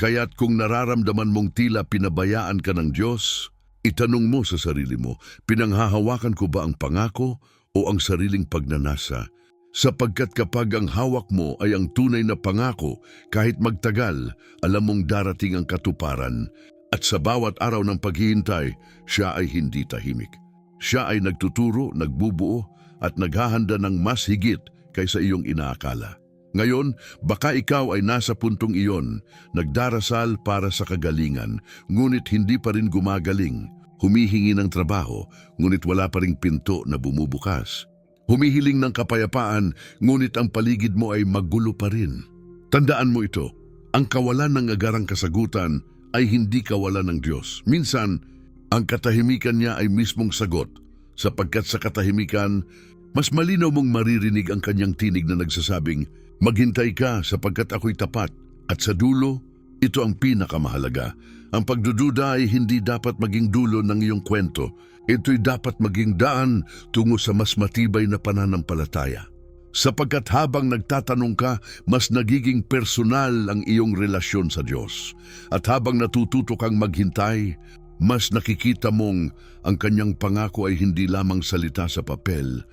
Kaya't kung nararamdaman mong tila pinabayaan ka ng Diyos, itanong mo sa sarili mo, pinanghahawakan ko ba ang pangako o ang sariling pagnanasa? Sapagkat kapag ang hawak mo ay ang tunay na pangako, kahit magtagal, alam mong darating ang katuparan. At sa bawat araw ng paghihintay, siya ay hindi tahimik. Siya ay nagtuturo, nagbubuo, at naghahanda ng mas higit kaysa iyong inaakala. Ngayon, baka ikaw ay nasa puntong iyon, nagdarasal para sa kagalingan, ngunit hindi pa rin gumagaling. Humihingi ng trabaho, ngunit wala pa ring pinto na bumubukas. Humihiling ng kapayapaan, ngunit ang paligid mo ay magulo pa rin. Tandaan mo ito, ang kawalan ng agarang kasagutan ay hindi kawalan ng Diyos. Minsan, ang katahimikan niya ay mismong sagot, sapagkat sa katahimikan, mas malinaw mong maririnig ang kanyang tinig na nagsasabing, maghintay ka sapagkat ako'y tapat. At sa dulo, ito ang pinakamahalaga. Ang pagdududa ay hindi dapat maging dulo ng iyong kwento. Ito'y dapat maging daan tungo sa mas matibay na pananampalataya. Sapagkat habang nagtatanong ka, mas nagiging personal ang iyong relasyon sa Diyos. At habang natututo kang maghintay, mas nakikita mong ang kanyang pangako ay hindi lamang salita sa papel,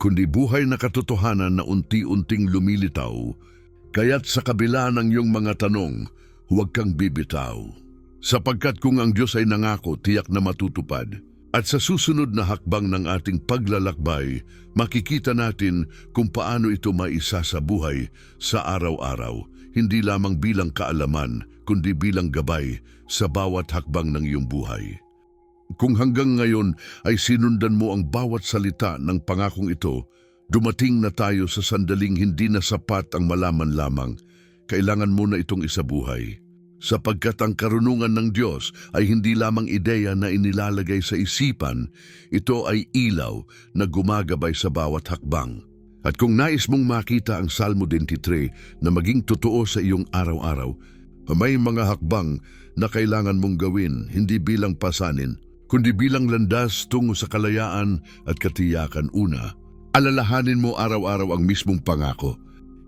kundi buhay na katotohanan na unti-unting lumilitaw. Kaya't sa kabila ng iyong mga tanong, huwag kang bibitaw. Sapagkat kung ang Diyos ay nangako, tiyak na matutupad. At sa susunod na hakbang ng ating paglalakbay, makikita natin kung paano ito maisa sa buhay sa araw-araw, hindi lamang bilang kaalaman, kundi bilang gabay sa bawat hakbang ng iyong buhay. Kung hanggang ngayon ay sinundan mo ang bawat salita ng pangakong ito, dumating na tayo sa sandaling hindi na sapat ang malaman lamang. Kailangan mo na itong isabuhay. Sapagkat ang karunungan ng Diyos ay hindi lamang ideya na inilalagay sa isipan, ito ay ilaw na gumagabay sa bawat hakbang. At kung nais mong makita ang Salmo 23 na maging totoo sa iyong araw-araw, may mga hakbang na kailangan mong gawin hindi bilang pasanin, kundi bilang landas tungo sa kalayaan at katiyakan. Una, alalahanin mo araw-araw ang mismong pangako.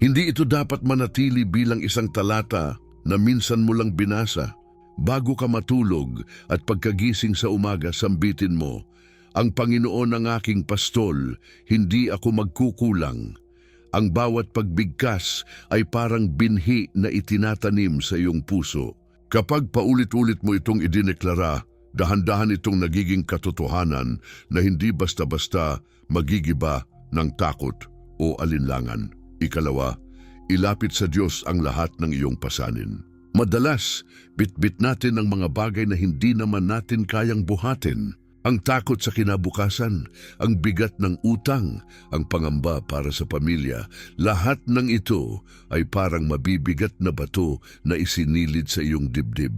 Hindi ito dapat manatili bilang isang talata na minsan mo lang binasa. Bago ka matulog at pagkagising sa umaga, sambitin mo, ang Panginoon ang aking pastol, hindi ako magkukulang. Ang bawat pagbigkas ay parang binhi na itinatanim sa iyong puso. Kapag paulit-ulit mo itong idineklara, Dahan-dahan itong nagiging katotohanan na hindi basta-basta magigiba ng takot o alinlangan. Ikalawa, ilapit sa Diyos ang lahat ng iyong pasanin. Madalas, bitbit natin ang mga bagay na hindi naman natin kayang buhatin. Ang takot sa kinabukasan, ang bigat ng utang, ang pangamba para sa pamilya, lahat ng ito ay parang mabibigat na bato na isinilid sa iyong dibdib.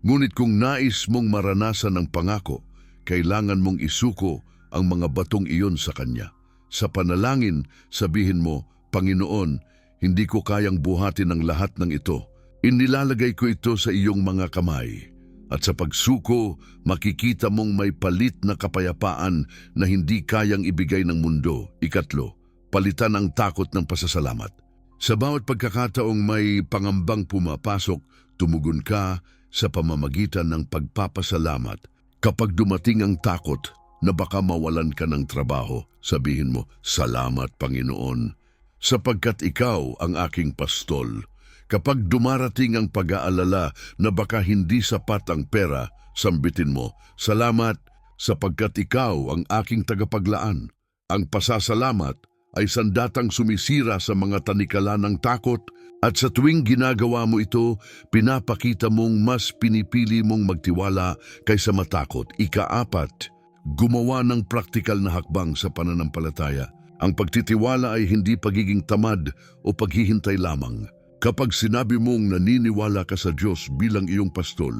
Ngunit kung nais mong maranasan ang pangako, kailangan mong isuko ang mga batong iyon sa Kanya. Sa panalangin, sabihin mo, Panginoon, hindi ko kayang buhatin ang lahat ng ito. Inilalagay ko ito sa iyong mga kamay. At sa pagsuko, makikita mong may palit na kapayapaan na hindi kayang ibigay ng mundo. Ikatlo, palitan ang takot ng pasasalamat. Sa bawat pagkakataong may pangambang pumapasok, tumugon ka sa pamamagitan ng pagpapasalamat. Kapag dumating ang takot na baka mawalan ka ng trabaho, sabihin mo, Salamat, Panginoon, sapagkat ikaw ang aking pastol. Kapag dumarating ang pag-aalala na baka hindi sapat ang pera, sambitin mo, Salamat, sapagkat ikaw ang aking tagapaglaan. Ang pasasalamat ay sandatang sumisira sa mga tanikala ng takot, at sa tuwing ginagawa mo ito, pinapakita mong mas pinipili mong magtiwala kaysa matakot. Ika-apat, gumawa ng praktikal na hakbang sa pananampalataya. Ang pagtitiwala ay hindi pagiging tamad o paghihintay lamang. Kapag sinabi mong naniniwala ka sa Diyos bilang iyong pastol,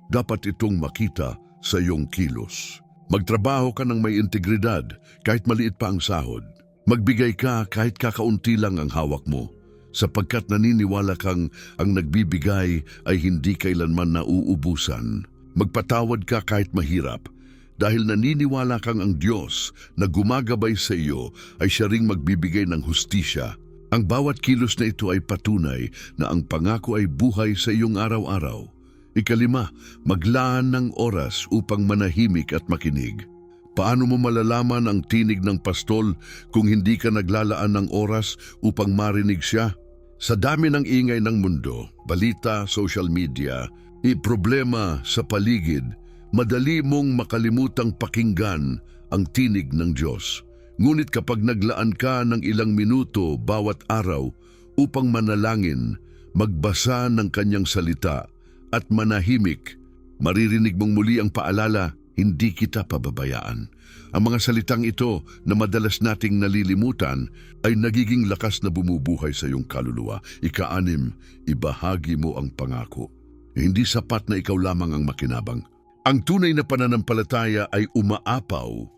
dapat itong makita sa iyong kilos. Magtrabaho ka ng may integridad kahit maliit pa ang sahod. Magbigay ka kahit kakaunti lang ang hawak mo, sapagkat naniniwala kang ang nagbibigay ay hindi kailanman nauubusan. Magpatawad ka kahit mahirap, dahil naniniwala kang ang Diyos na gumagabay sa iyo ay siya ring magbibigay ng hustisya. Ang bawat kilos na ito ay patunay na ang pangako ay buhay sa iyong araw-araw. Ikalima, maglaan ng oras upang manahimik at makinig. Paano mo malalaman ang tinig ng pastol kung hindi ka naglalaan ng oras upang marinig siya? Sa dami ng ingay ng mundo, balita, social media, problema sa paligid, madali mong makalimutang pakinggan ang tinig ng Diyos. Ngunit kapag naglaan ka ng ilang minuto bawat araw upang manalangin, magbasa ng Kanyang salita at manahimik, maririnig mong muli ang paalala, hindi kita pababayaan. Ang mga salitang ito na madalas nating nalilimutan ay nagiging lakas na bumubuhay sa iyong kaluluwa. Ika-anim, ibahagi mo ang pangako. Hindi sapat na ikaw lamang ang makinabang. Ang tunay na pananampalataya ay umaapaw.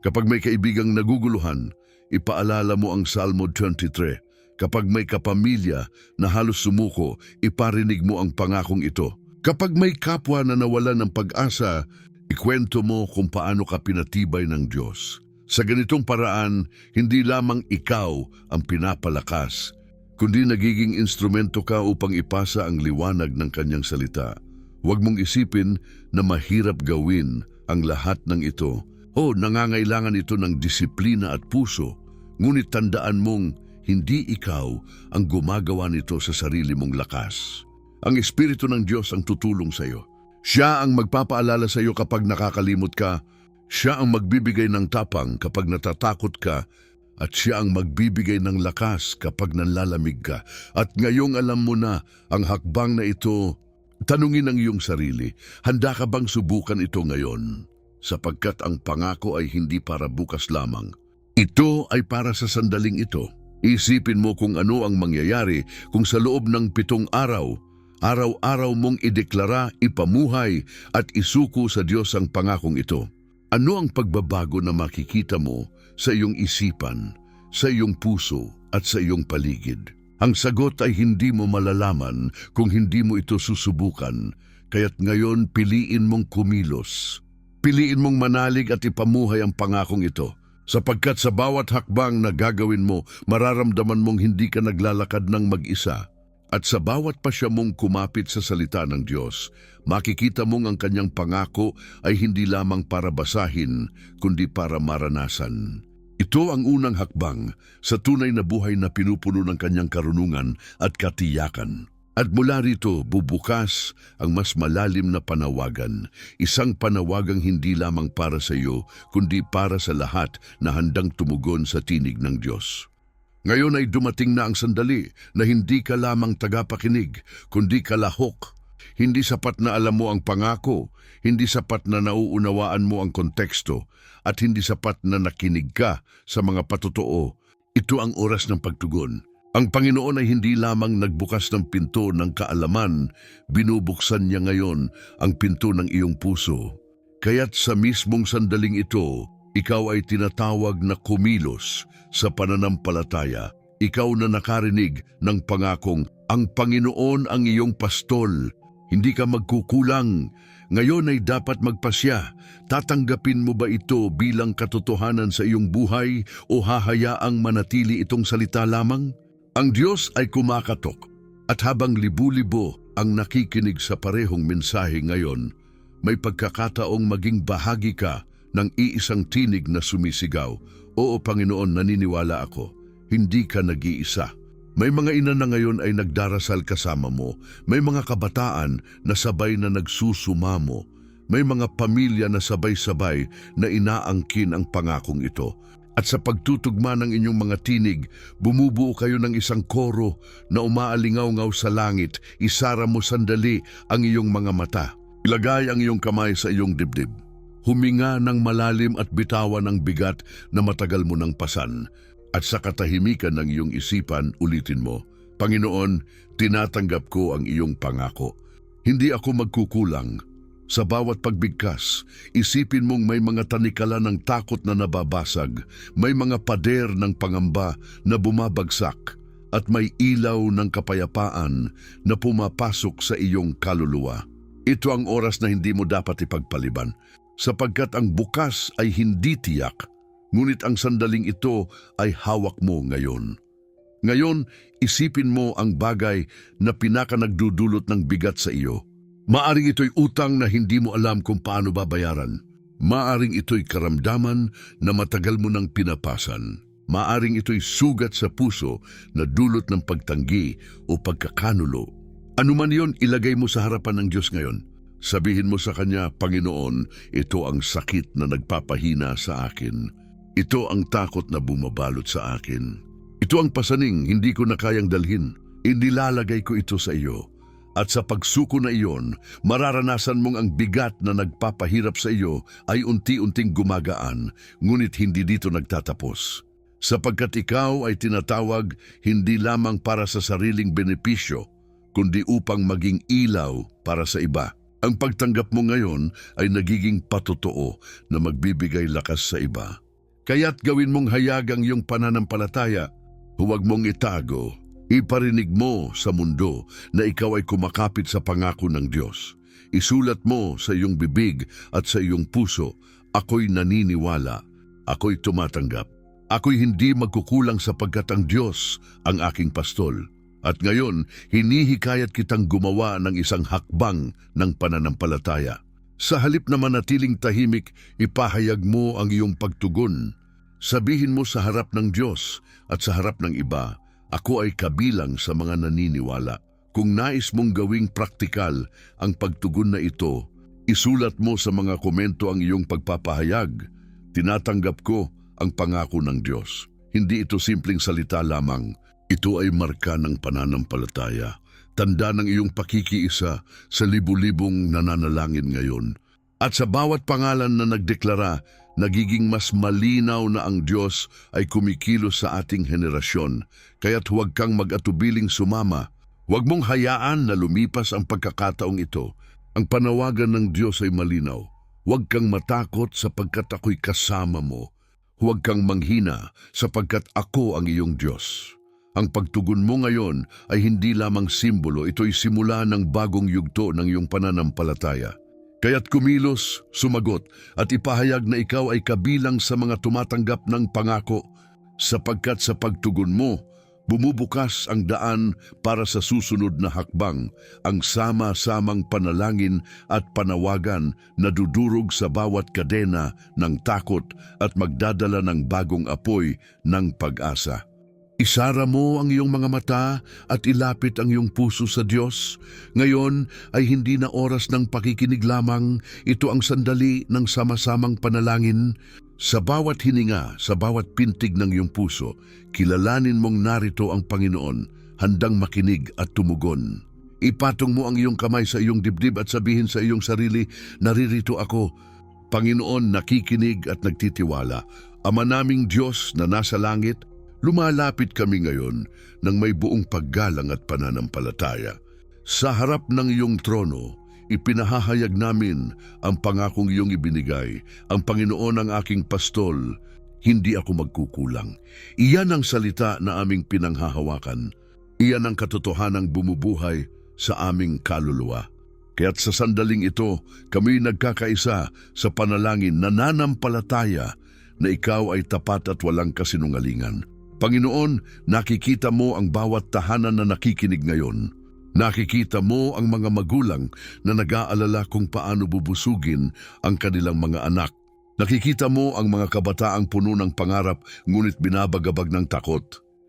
Kapag may kaibigang naguguluhan, ipaalala mo ang Salmo 23. Kapag may kapamilya na halos sumuko, iparinig mo ang pangakong ito. Kapag may kapwa na nawalan ng pag-asa, ikwento mo kung paano ka pinatibay ng Diyos. Sa ganitong paraan, hindi lamang ikaw ang pinapalakas, kundi nagiging instrumento ka upang ipasa ang liwanag ng Kanyang salita. Huwag mong isipin na mahirap gawin ang lahat ng ito. Nangangailangan ito ng disiplina at puso, ngunit tandaan mong hindi ikaw ang gumagawa nito sa sarili mong lakas. Ang Espiritu ng Diyos ang tutulong sa iyo. Siya ang magpapaalala sa iyo kapag nakakalimot ka, siya ang magbibigay ng tapang kapag natatakot ka, at siya ang magbibigay ng lakas kapag nanlalamig ka. At ngayong alam mo na ang hakbang na ito, tanungin ang iyong sarili, handa ka bang subukan ito ngayon? Sapagkat ang pangako ay hindi para bukas lamang. Ito ay para sa sandaling ito. Isipin mo kung ano ang mangyayari kung sa loob ng 7 araw, araw-araw mong ideklara, ipamuhay at isuko sa Diyos ang pangakong ito. Ano ang pagbabago na makikita mo sa iyong isipan, sa iyong puso at sa iyong paligid? Ang sagot ay hindi mo malalaman kung hindi mo ito susubukan, kaya't ngayon piliin mong kumilos. Piliin mong manalig at ipamuhay ang pangakong ito, sapagkat sa bawat hakbang na gagawin mo, mararamdaman mong hindi ka naglalakad ng mag-isa. At sa bawat pasya mong kumapit sa salita ng Diyos, makikita mong ang Kanyang pangako ay hindi lamang para basahin, kundi para maranasan. Ito ang unang hakbang sa tunay na buhay na pinupuno ng Kanyang karunungan at katiyakan. At mula rito bubukas ang mas malalim na panawagan, isang panawagang hindi lamang para sa iyo, kundi para sa lahat na handang tumugon sa tinig ng Diyos. Ngayon ay dumating na ang sandali na hindi ka lamang tagapakinig, kundi kalahok. Hindi sapat na alam mo ang pangako, hindi sapat na nauunawaan mo ang konteksto, at hindi sapat na nakinig ka sa mga patotoo. Ito ang oras ng pagtugon. Ang Panginoon ay hindi lamang nagbukas ng pinto ng kaalaman, binubuksan niya ngayon ang pinto ng iyong puso. Kaya't sa mismong sandaling ito, ikaw ay tinatawag na kumilos sa pananampalataya. Ikaw na nakarinig ng pangakong, ang Panginoon ang iyong pastol. Hindi ka magkukulang. Ngayon ay dapat magpasya. Tatanggapin mo ba ito bilang katotohanan sa iyong buhay o hahayaang manatili itong salita lamang? Ang Diyos ay kumakatok at habang libu-libo ang nakikinig sa parehong mensahe ngayon, may pagkakataong maging bahagi ka ng iisang tinig na sumisigaw, "Oo Panginoon, naniniwala ako, hindi ka nag-iisa." May mga ina na ngayon ay nagdarasal kasama mo, may mga kabataan na sabay na nagsusumamo, may mga pamilya na sabay-sabay na inaangkin ang pangakong ito. At sa pagtutugma ng inyong mga tinig, bumubuo kayo ng isang koro na umaalingaw-ngaw sa langit. Isara mo sandali ang iyong mga mata. Ilagay ang iyong kamay sa iyong dibdib. Huminga ng malalim at bitawan ang bigat na matagal mo nang pasan. At sa katahimikan ng iyong isipan, ulitin mo, "Panginoon, tinatanggap ko ang iyong pangako. Hindi ako magkukulang." Sa bawat pagbigkas, isipin mong may mga tanikala ng takot na nababasag, may mga pader ng pangamba na bumabagsak, at may ilaw ng kapayapaan na pumapasok sa iyong kaluluwa. Ito ang oras na hindi mo dapat ipagpaliban, sapagkat ang bukas ay hindi tiyak, ngunit ang sandaling ito ay hawak mo ngayon. Ngayon, isipin mo ang bagay na pinakanagdudulot ng bigat sa iyo. Maaring ito'y utang na hindi mo alam kung paano babayaran. Maaring ito'y karamdaman na matagal mo nang pinapasan. Maaring ito'y sugat sa puso na dulot ng pagtanggi o pagkakanulo. Ano man yon, ilagay mo sa harapan ng Diyos ngayon. Sabihin mo sa Kanya, "Panginoon, ito ang sakit na nagpapahina sa akin. Ito ang takot na bumabalot sa akin. Ito ang pasaning hindi ko na kayang dalhin. Inilalagay ko ito sa iyo." At sa pagsuko na iyon, mararanasan mong ang bigat na nagpapahirap sa iyo ay unti-unting gumagaan, ngunit hindi dito nagtatapos. Sapagkat ikaw ay tinatawag hindi lamang para sa sariling benepisyo, kundi upang maging ilaw para sa iba. Ang pagtanggap mo ngayon ay nagiging patotoo na magbibigay lakas sa iba. Kaya't gawin mong hayag ang iyong pananampalataya, huwag mong itago. Iparinig mo sa mundo na ikaw ay kumakapit sa pangako ng Diyos. Isulat mo sa iyong bibig at sa iyong puso, "Ako'y naniniwala, ako'y tumatanggap, ako'y hindi magkukulang sapagkat ang Diyos ang aking pastol." At ngayon, hinihikayat kitang gumawa ng isang hakbang ng pananampalataya. Sa halip na manatiling tahimik, ipahayag mo ang iyong pagtugon. Sabihin mo sa harap ng Diyos at sa harap ng iba, "Ako ay kabilang sa mga naniniwala." Kung nais mong gawing praktikal ang pagtugon na ito, isulat mo sa mga komento ang iyong pagpapahayag. "Tinatanggap ko ang pangako ng Diyos." Hindi ito simpleng salita lamang. Ito ay marka ng pananampalataya. Tanda ng iyong pakikiisa sa libu-libong nananalangin ngayon. At sa bawat pangalan na nagdeklara, nagiging mas malinaw na ang Diyos ay kumikilos sa ating henerasyon. Kaya't huwag kang mag-atubiling sumama. Huwag mong hayaan na lumipas ang pagkakataong ito. Ang panawagan ng Diyos ay malinaw. Huwag kang matakot sapagkat ako'y kasama mo. Huwag kang manghina sapagkat ako ang iyong Diyos. Ang pagtugon mo ngayon ay hindi lamang simbolo, ito'y simula ng bagong yugto ng iyong pananampalataya. Kaya't kumilos, sumagot, at ipahayag na ikaw ay kabilang sa mga tumatanggap ng pangako, sapagkat sa pagtugon mo, bumubukas ang daan para sa susunod na hakbang, ang sama-samang panalangin at panawagan na dudurog sa bawat kadena ng takot at magdadala ng bagong apoy ng pag-asa. Isara mo ang iyong mga mata at ilapit ang iyong puso sa Diyos. Ngayon ay hindi na oras ng pakikinig lamang, ito ang sandali ng sama-samang panalangin. Sa bawat hininga, sa bawat pintig ng iyong puso, kilalanin mong narito ang Panginoon, handang makinig at tumugon. Ipatong mo ang iyong kamay sa iyong dibdib at sabihin sa iyong sarili, naririto ako. Panginoon, nakikinig at nagtitiwala. Ama naming Diyos na nasa langit, lumalapit kami ngayon ng may buong paggalang at pananampalataya. Sa harap ng iyong trono, ipinahahayag namin ang pangakong iyong ibinigay. Ang Panginoon ang aking pastol, hindi ako magkukulang. Iyan ang salita na aming pinanghahawakan. Iyan ang katotohanang bumubuhay sa aming kaluluwa. Kaya't sa sandaling ito, kami nagkakaisa sa panalangin, nananampalataya na ikaw ay tapat at walang kasinungalingan. Panginoon, nakikita mo ang bawat tahanan na nakikinig ngayon. Nakikita mo ang mga magulang na nag-aalala kung paano bubusugin ang kanilang mga anak. Nakikita mo ang mga kabataang puno ng pangarap ngunit binabagabag ng takot.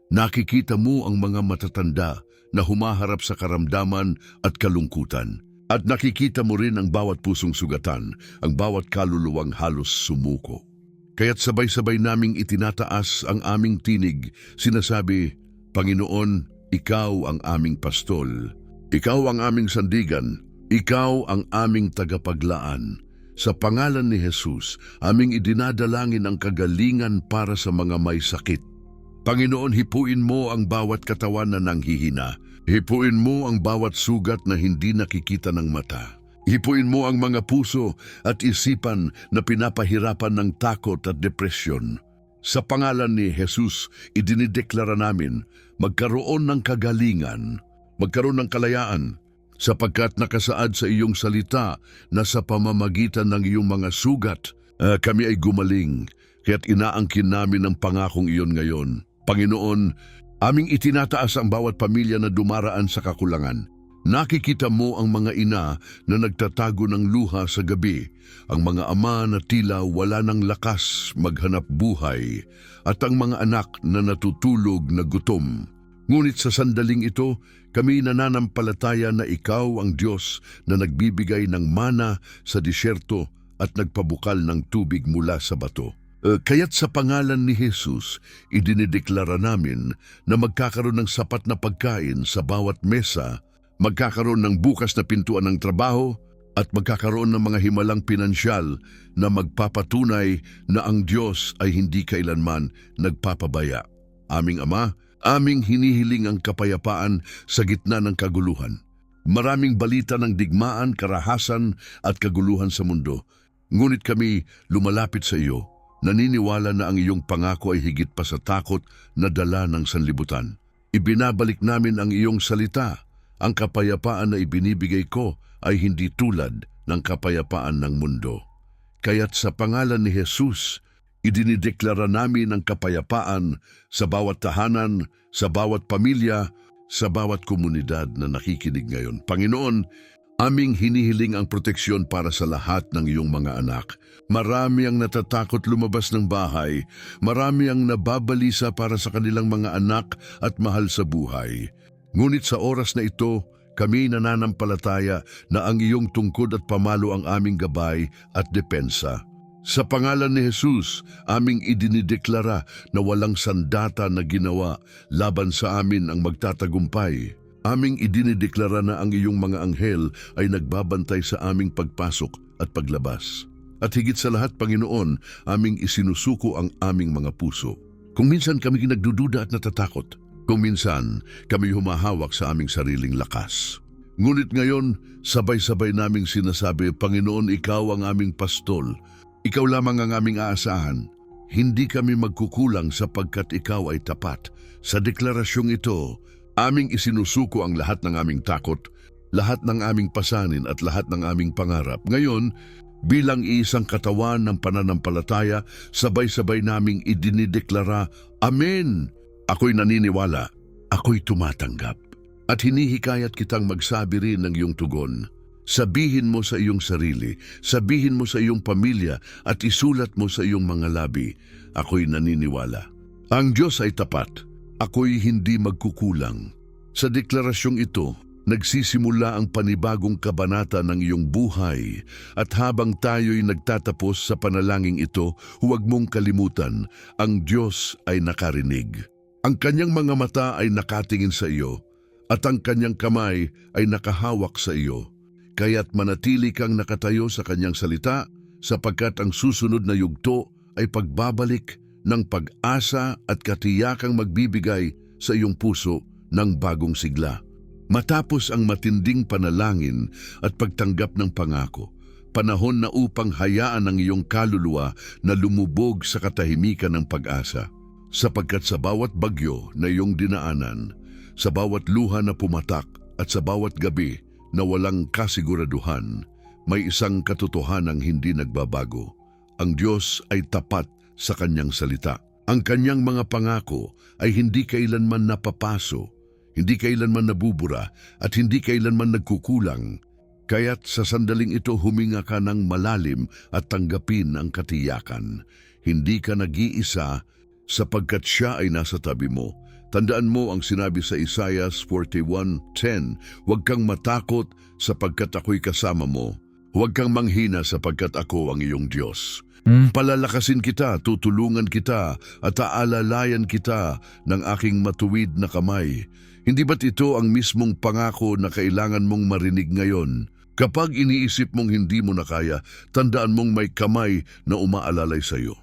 Nakikita mo ang mga matatanda na humaharap sa karamdaman at kalungkutan. At nakikita mo rin ang bawat pusong sugatan, ang bawat kaluluwang halos sumuko. Kaya't sabay-sabay naming itinataas ang aming tinig, sinasabi, Panginoon, ikaw ang aming pastol, ikaw ang aming sandigan, ikaw ang aming tagapaglaan. Sa pangalan ni Jesus, aming idinadalangin ang kagalingan para sa mga may sakit. Panginoon, hipuin mo ang bawat katawan na nanghihina. Hipuin mo ang bawat sugat na hindi nakikita ng mata. Hipuin mo ang mga puso at isipan na pinapahirapan ng takot at depresyon. Sa pangalan ni Jesus, idinideklara namin magkaroon ng kagalingan, magkaroon ng kalayaan, sapagkat nakasaad sa iyong salita na sa pamamagitan ng iyong mga sugat, kami ay gumaling, kaya't inaangkin namin ang pangakong iyon ngayon. Panginoon, aming itinataas ang bawat pamilya na dumaraan sa kakulangan. Nakikita mo ang mga ina na nagtatago ng luha sa gabi, ang mga ama na tila wala ng lakas maghanap buhay, at ang mga anak na natutulog na gutom. Ngunit sa sandaling ito, kami nananampalataya na ikaw ang Diyos na nagbibigay ng mana sa disyerto at nagpabukal ng tubig mula sa bato. Kaya't sa pangalan ni Jesus, idinideklara namin na magkakaroon ng sapat na pagkain sa bawat mesa, magkakaroon ng bukas na pintuan ng trabaho, at magkakaroon ng mga himalang pinansyal na magpapatunay na ang Diyos ay hindi kailanman nagpapabaya. Aming Ama, aming hinihiling ang kapayapaan sa gitna ng kaguluhan. Maraming balita ng digmaan, karahasan at kaguluhan sa mundo. Ngunit kami lumalapit sa iyo, naniniwala na ang iyong pangako ay higit pa sa takot na dala ng sanlibutan. Ibinabalik namin ang iyong salita. Ang kapayapaan na ibinibigay ko ay hindi tulad ng kapayapaan ng mundo. Kaya't sa pangalan ni Jesus, idinideklara namin ang kapayapaan sa bawat tahanan, sa bawat pamilya, sa bawat komunidad na nakikinig ngayon. Panginoon, aming hinihiling ang proteksyon para sa lahat ng iyong mga anak. Marami ang natatakot lumabas ng bahay. Marami ang nababalisa para sa kanilang mga anak at mahal sa buhay. Ngunit sa oras na ito, kami nananampalataya na ang iyong tungkod at pamalo ang aming gabay at depensa. Sa pangalan ni Jesus, aming idinideklara na walang sandata na ginawa laban sa amin ang magtatagumpay. Aming idinideklara na ang iyong mga anghel ay nagbabantay sa aming pagpasok at paglabas. At higit sa lahat, Panginoon, aming isinusuko ang aming mga puso. Kung minsan kami nagdududa at natatakot, kung minsan kami humahawak sa aming sariling lakas. Ngunit ngayon, sabay-sabay naming sinasabi, Panginoon, ikaw ang aming pastol. Ikaw lamang ang aming aasahan. Hindi kami magkukulang sapagkat ikaw ay tapat. Sa deklarasyong ito, aming isinusuko ang lahat ng aming takot, lahat ng aming pasanin at lahat ng aming pangarap. Ngayon, bilang isang katawan ng pananampalataya, sabay-sabay naming idinideklara, Amen! Ako'y naniniwala, ako'y tumatanggap. At hinihikayat kitang magsabi rin ng iyong tugon. Sabihin mo sa iyong sarili, sabihin mo sa iyong pamilya at isulat mo sa iyong mga labi, ako'y naniniwala. Ang Diyos ay tapat. Ako'y hindi magkukulang. Sa deklarasyong ito, nagsisimula ang panibagong kabanata ng iyong buhay at habang tayo'y nagtatapos sa panalangin ito, huwag mong kalimutan, ang Diyos ay nakarinig. Ang kanyang mga mata ay nakatingin sa iyo at ang kanyang kamay ay nakahawak sa iyo. Kaya't manatili kang nakatayo sa kanyang salita sapagkat ang susunod na yugto ay pagbabalik ng pag-asa at katiyakang magbibigay sa iyong puso ng bagong sigla. Matapos ang matinding panalangin at pagtanggap ng pangako, panahon na upang hayaan ang iyong kaluluwa na lumubog sa katahimikan ng pag-asa. Sapagkat sa bawat bagyo na iyong dinaanan, sa bawat luha na pumatak at sa bawat gabi na walang kasiguraduhan, may isang katotohanang hindi nagbabago. Ang Diyos ay tapat sa kanyang salita. Ang kanyang mga pangako ay hindi kailanman napapaso, hindi kailanman nabubura at hindi kailanman nagkukulang. Kaya't sa sandaling ito huminga ka ng malalim at tanggapin ang katiyakan. Hindi ka nag-iisa sapagkat siya ay nasa tabi mo. Tandaan mo ang sinabi sa Isaiah 41:10, huwag kang matakot sapagkat ako'y kasama mo. Huwag kang manghina sapagkat ako ang iyong Diyos. Palalakasin kita, tutulungan kita at aalalayan kita ng aking matuwid na kamay. Hindi ba't ito ang mismong pangako na kailangan mong marinig ngayon? Kapag iniisip mong hindi mo na kaya, tandaan mong may kamay na umaalalay sa iyo.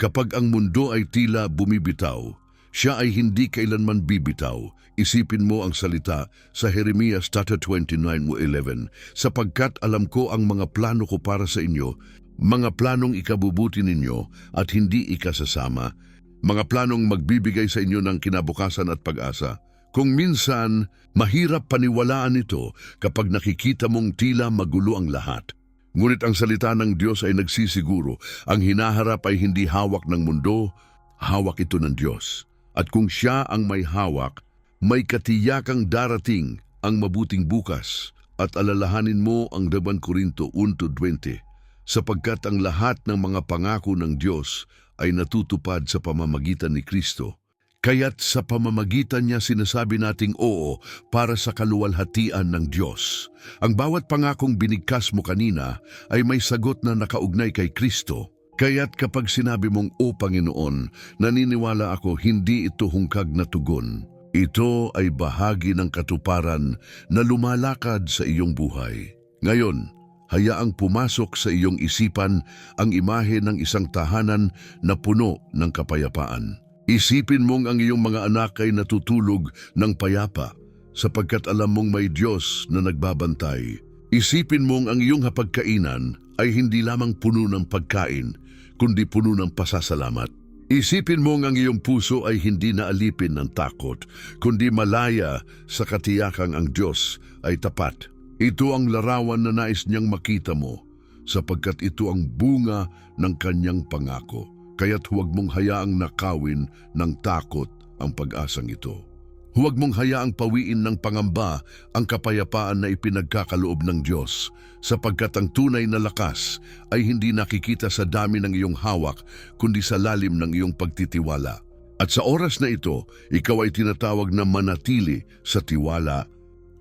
Kapag ang mundo ay tila bumibitaw, siya ay hindi kailanman bibitaw. Isipin mo ang salita sa Jeremias 29:11, sapagkat alam ko ang mga plano ko para sa inyo, mga planong ikabubuti ninyo at hindi ikasasama, mga planong magbibigay sa inyo ng kinabukasan at pag-asa. Kung minsan, mahirap paniwalaan ito kapag nakikita mong tila magulo ang lahat. Ngunit ang salita ng Diyos ay nagsisiguro, ang hinaharap ay hindi hawak ng mundo, hawak ito ng Diyos. At kung siya ang may hawak, may katiyakang darating ang mabuting bukas. At alalahanin mo ang 2 Korinto 1:20, sapagkat ang lahat ng mga pangako ng Diyos ay natutupad sa pamamagitan ni Kristo. Kaya't sa pamamagitan niya sinasabi nating oo para sa kaluwalhatian ng Diyos. Ang bawat pangakong binigkas mo kanina ay may sagot na nakaugnay kay Kristo. Kaya't kapag sinabi mong, "O Panginoon, naniniwala ako hindi ito hungkag na tugon," ito ay bahagi ng katuparan na lumalakad sa iyong buhay. Ngayon, hayaang pumasok sa iyong isipan ang imahe ng isang tahanan na puno ng kapayapaan. Isipin mong ang iyong mga anak ay natutulog ng payapa sapagkat alam mong may Diyos na nagbabantay. Isipin mong ang iyong hapagkainan ay hindi lamang puno ng pagkain, kundi puno ng pasasalamat. Isipin mong ang iyong puso ay hindi naalipin ng takot, kundi malaya sa katiyakang ang Diyos ay tapat. Ito ang larawan na nais niyang makita mo, sapagkat ito ang bunga ng kanyang pangako. Kaya't huwag mong hayaang nakawin ng takot ang pag-asang ito. Huwag mong hayaang pawiin ng pangamba ang kapayapaan na ipinagkakaloob ng Diyos, sapagkat ang tunay na lakas ay hindi nakikita sa dami ng iyong hawak, kundi sa lalim ng iyong pagtitiwala. At sa oras na ito, ikaw ay tinatawag na manatili sa tiwala,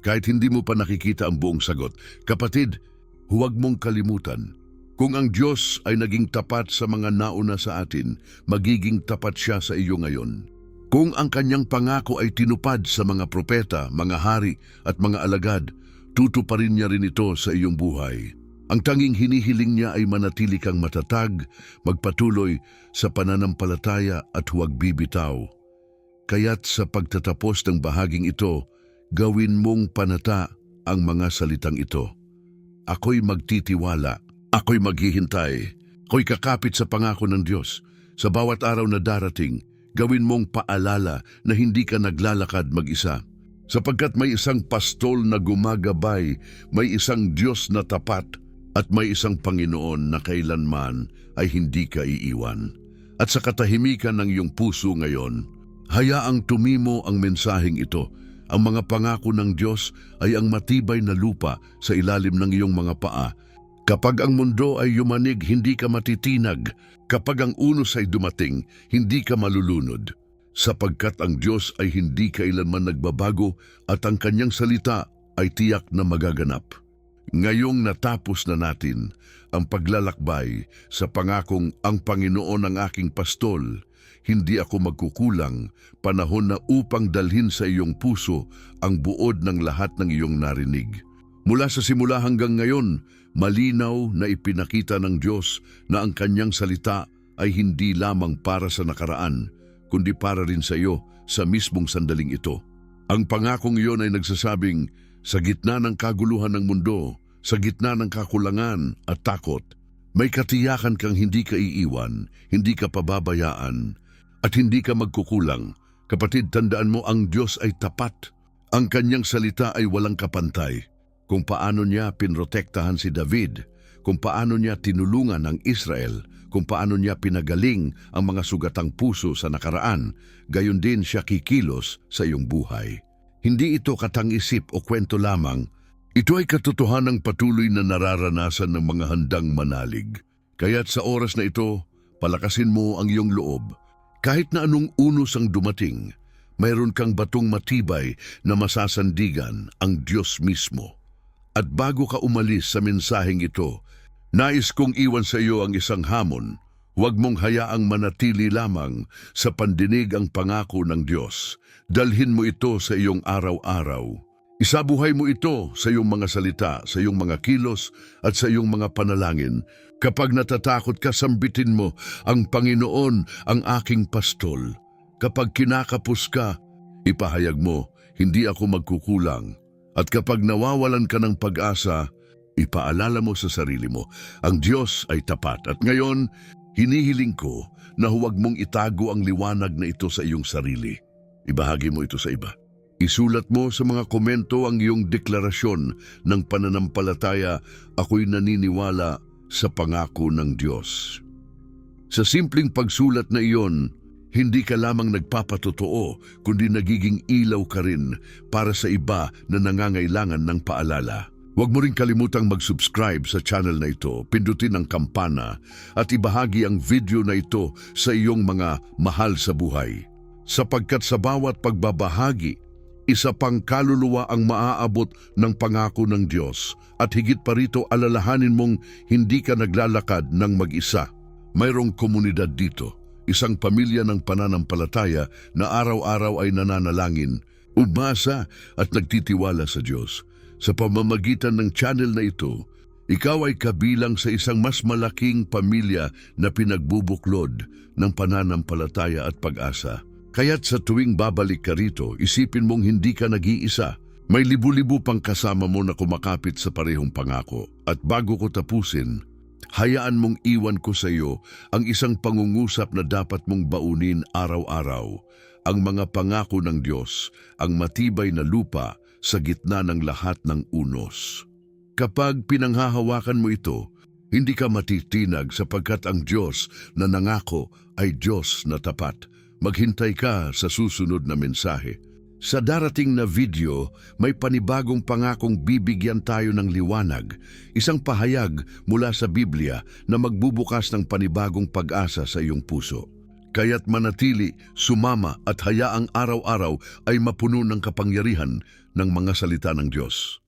kahit hindi mo pa nakikita ang buong sagot. Kapatid, huwag mong kalimutan, kung ang Diyos ay naging tapat sa mga nauna sa atin, magiging tapat siya sa iyo ngayon. Kung ang kanyang pangako ay tinupad sa mga propeta, mga hari at mga alagad, tutuparin niya rin ito sa iyong buhay. Ang tanging hinihiling niya ay manatili kang matatag, magpatuloy sa pananampalataya at huwag bibitaw. Kaya't sa pagtatapos ng bahaging ito, gawin mong panata ang mga salitang ito. Ako'y magtitiwala. Ako'y maghihintay. Ako'y kakapit sa pangako ng Diyos. Sa bawat araw na darating, gawin mong paalala na hindi ka naglalakad mag-isa. Sapagkat may isang pastol na gumagabay, may isang Diyos na tapat, at may isang Panginoon na kailanman ay hindi ka iiwan. At sa katahimikan ng iyong puso ngayon, hayaang tumimo ang mensaheng ito. Ang mga pangako ng Diyos ay ang matibay na lupa sa ilalim ng iyong mga paa. Kapag ang mundo ay yumanig, hindi ka matitinag. Kapag ang unos ay dumating, hindi ka malulunod. sapagkat ang Diyos ay hindi kailanman nagbabago at ang kanyang salita ay tiyak na magaganap. Ngayong natapos na natin ang paglalakbay sa pangakong ang Panginoon ang aking pastol, hindi ako magkukulang, panahon na upang dalhin sa iyong puso ang buod ng lahat ng iyong narinig. Mula sa simula hanggang ngayon, malinaw na ipinakita ng Diyos na ang kanyang salita ay hindi lamang para sa nakaraan, kundi para rin sa iyo sa mismong sandaling ito. Ang pangakong iyon ay nagsasabing, sa gitna ng kaguluhan ng mundo, sa gitna ng kakulangan at takot, may katiyakan kang hindi ka iiwan, hindi ka pababayaan, at hindi ka magkukulang. Kapatid, tandaan mo ang Diyos ay tapat. Ang kanyang salita ay walang kapantay. Kung paano niya pinrotektahan si David, kung paano niya tinulungan ang Israel, kung paano niya pinagaling ang mga sugatang puso sa nakaraan, gayon din siya kikilos sa iyong buhay. Hindi ito katang-isip o kwento lamang. Ito ay katotohanang patuloy na nararanasan ng mga handang manalig. Kaya't sa oras na ito, palakasin mo ang iyong loob. Kahit na anong unos ang dumating, mayroon kang batong matibay na masasandigan, ang Diyos mismo. At bago ka umalis sa mensaheng ito, nais kong iwan sa iyo ang isang hamon. Huwag mong hayaang manatili lamang sa pandinig ang pangako ng Diyos. Dalhin mo ito sa iyong araw-araw. Isabuhay mo ito sa iyong mga salita, sa iyong mga kilos at sa iyong mga panalangin. Kapag natatakot ka, sambitin mo, ang Panginoon ang aking pastol. Kapag kinakapos ka, ipahayag mo, hindi ako magkukulang. At kapag nawawalan ka ng pag-asa, ipaalala mo sa sarili mo, ang Diyos ay tapat. At ngayon, hinihiling ko na huwag mong itago ang liwanag na ito sa iyong sarili. Ibahagi mo ito sa iba. Isulat mo sa mga komento ang iyong deklarasyon ng pananampalataya, ako'y naniniwala sa pangako ng Diyos. Sa simpleng pagsulat na iyon, hindi ka lamang nagpapatotoo, kundi nagiging ilaw ka rin para sa iba na nangangailangan ng paalala. Huwag mo rin kalimutang mag-subscribe sa channel na ito, pindutin ang kampana at ibahagi ang video na ito sa iyong mga mahal sa buhay. Sapagkat sa bawat pagbabahagi, isa pang kaluluwa ang maaabot ng pangako ng Diyos at higit pa rito alalahanin mong hindi ka naglalakad ng mag-isa. Mayroong komunidad dito, isang pamilya ng pananampalataya na araw-araw ay nananalangin, umasa at nagtitiwala sa Diyos. Sa pamamagitan ng channel na ito, ikaw ay kabilang sa isang mas malaking pamilya na pinagbubuklod ng pananampalataya at pag-asa. Kaya't sa tuwing babalik ka rito, isipin mong hindi ka nag-iisa. May libu-libu pang kasama mo na kumakapit sa parehong pangako. At bago ko tapusin, hayaan mong iwan ko sa iyo ang isang pangungusap na dapat mong baunin araw-araw. Ang mga pangako ng Diyos, ang matibay na lupa sa gitna ng lahat ng unos. Kapag pinanghahawakan mo ito, hindi ka matitinag sapagkat ang Diyos na nangako ay Diyos na tapat. Maghintay ka sa susunod na mensahe. Sa darating na video, may panibagong pangakong bibigyan tayo ng liwanag, isang pahayag mula sa Biblia na magbubukas ng panibagong pag-asa sa iyong puso. Kaya't manatili, sumama at hayaang araw-araw ay mapuno ng kapangyarihan ng mga salita ng Diyos.